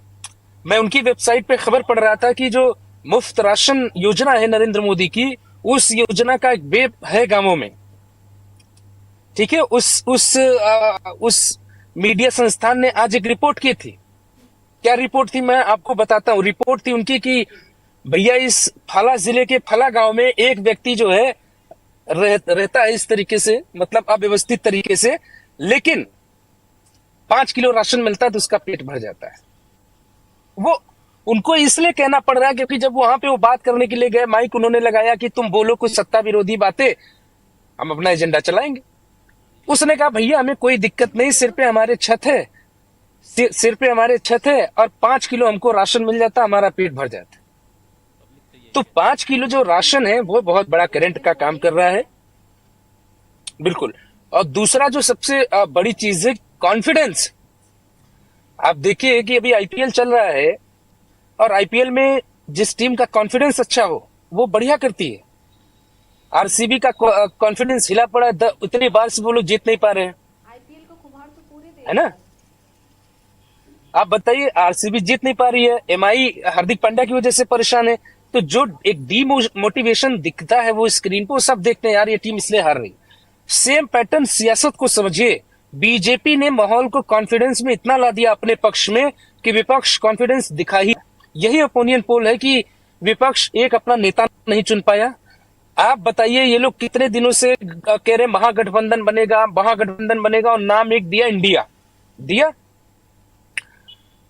मैं उनकी वेबसाइट पे खबर पढ़ रहा था कि जो मुफ्त राशन योजना है नरेंद्र मोदी की, उस योजना का एक वेब है गांवों में, ठीक है। उस मीडिया संस्थान ने आज एक रिपोर्ट की थी। क्या रिपोर्ट थी, मैं आपको बताता हूं। रिपोर्ट थी उनकी कि भैया इस फला जिले के फला गांव में एक व्यक्ति जो है रहता है इस तरीके से, मतलब अव्यवस्थित तरीके से, लेकिन 5 किलो राशन मिलता है तो उसका पेट भर जाता है। वो उनको इसलिए कहना पड़ रहा है क्योंकि जब वहां पे वो बात करने के लिए गए, माइक उन्होंने लगाया कि तुम बोलो कुछ सत्ता विरोधी बातें, हम अपना एजेंडा चलाएंगे। उसने कहा भैया हमें कोई दिक्कत नहीं, सिर पे हमारे छत है, सिर पे हमारे छत है, और 5 किलो हमको राशन मिल जाता, हमारा पेट भर जाता। तो 5 किलो जो राशन है वो बहुत बड़ा करंट का काम कर रहा है, बिल्कुल। और दूसरा जो सबसे बड़ी चीज है, कॉन्फिडेंस। आप देखिए कि अभी आईपीएल चल रहा है, और आईपीएल में जिस टीम का कॉन्फिडेंस अच्छा हो वो बढ़िया करती है। आरसीबी का कॉन्फिडेंस हिला पड़ा है, इतनी बार से वो लोग जीत नहीं पा रहे हैं,
आईपीएल को कुम्हार तो पूरे देश
है ना। आप बताइए, आरसीबी जीत नहीं पा रही है, एमआई हार्दिक पांड्या की वजह से परेशान है। तो जो एक डीमोटिवेशन दिखता है वो स्क्रीन पे, वो सब देखते हैं यार ये टीम इसलिए हार रही। सेम पैटर्न सियासत को समझिए। बीजेपी ने माहौल को कॉन्फिडेंस में इतना ला दिया अपने पक्ष में कि विपक्ष कॉन्फिडेंस दिखा ही। यही ओपिनियन पोल है कि विपक्ष एक अपना नेता नहीं चुन पाया। आप बताइए, ये लोग कितने दिनों से कह रहे महागठबंधन बनेगा, महागठबंधन बनेगा, और नाम एक दिया इंडिया। दिया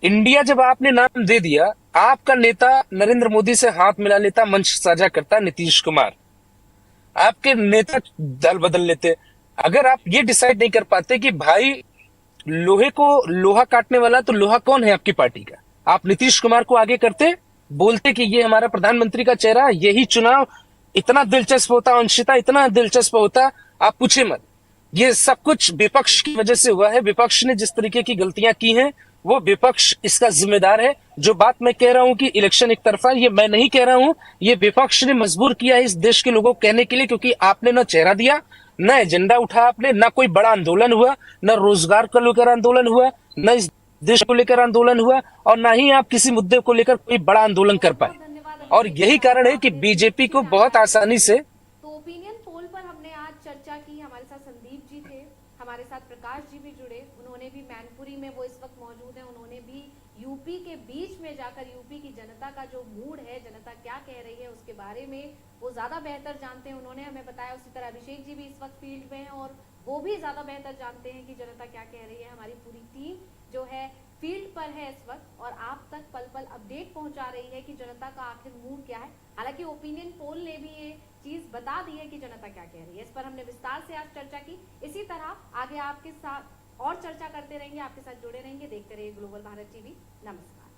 इंडिया, जब आपने नाम दे दिया, आपका नेता नरेंद्र मोदी से हाथ मिला लेता, मंच साझा करता नीतीश कुमार, आपके नेता दल बदल लेते। अगर आप ये डिसाइड नहीं कर पाते कि भाई लोहे को लोहा काटने वाला तो लोहा कौन है आपकी पार्टी का, आप नीतीश कुमार को आगे करते, बोलते कि ये हमारा प्रधानमंत्री का चेहरा, यही चुनाव इतना दिलचस्प होता, अंशिता इतना दिलचस्प होता, आप पूछे मत। ये सब कुछ विपक्ष की वजह से हुआ है। विपक्ष ने जिस तरीके की गलतियां की हैं, वो विपक्ष इसका जिम्मेदार है। जो बात मैं कह रहा हूं कि इलेक्शन एक तरफा, ये मैं नहीं कह रहा हूं, ये विपक्ष ने मजबूर किया है इस देश के लोगों को कहने के लिए, क्योंकि आपने न चेहरा दिया, न एजेंडा उठा आपने, न कोई बड़ा आंदोलन हुआ, न रोजगार को लेकर आंदोलन हुआ, न इस देश को लेकर आंदोलन हुआ, और न ही आप किसी मुद्दे को लेकर कोई बड़ा आंदोलन कर पाए। और यही कारण है कि बीजेपी को बहुत आसानी से।
तो ओपिनियन पोल पर हमने आज चर्चा की। हमारे साथ संदीप जी थे, हमारे साथ प्रकाश जी भी जुड़े, उन्होंने भी मैनपुरी में, वो इस वक्त मौजूद है, उन्होंने भी यूपी के बीच में जाकर यूपी की जनता का जो मूड है, जनता क्या कह रही है उसके बारे में वो ज्यादा बेहतर जानते हैं, उन्होंने हमें बताया। उसी तरह अभिषेक जी भी इस वक्त फील्ड में हैं और वो भी ज्यादा बेहतर जानते हैं कि जनता क्या कह रही है। हमारी पूरी टीम जो है फील्ड पर है इस वक्त और आप तक पल पल अपडेट पहुंचा रही है कि जनता का आखिर मूड क्या है। हालांकि ओपिनियन पोल ने भी ये चीज बता दी है कि जनता क्या कह रही है। इस पर हमने विस्तार से आज चर्चा की। इसी तरह आगे आपके साथ और चर्चा करते रहेंगे, आपके साथ जुड़े रहेंगे। देखते रहिए ग्लोबल भारत टीवी। नमस्कार।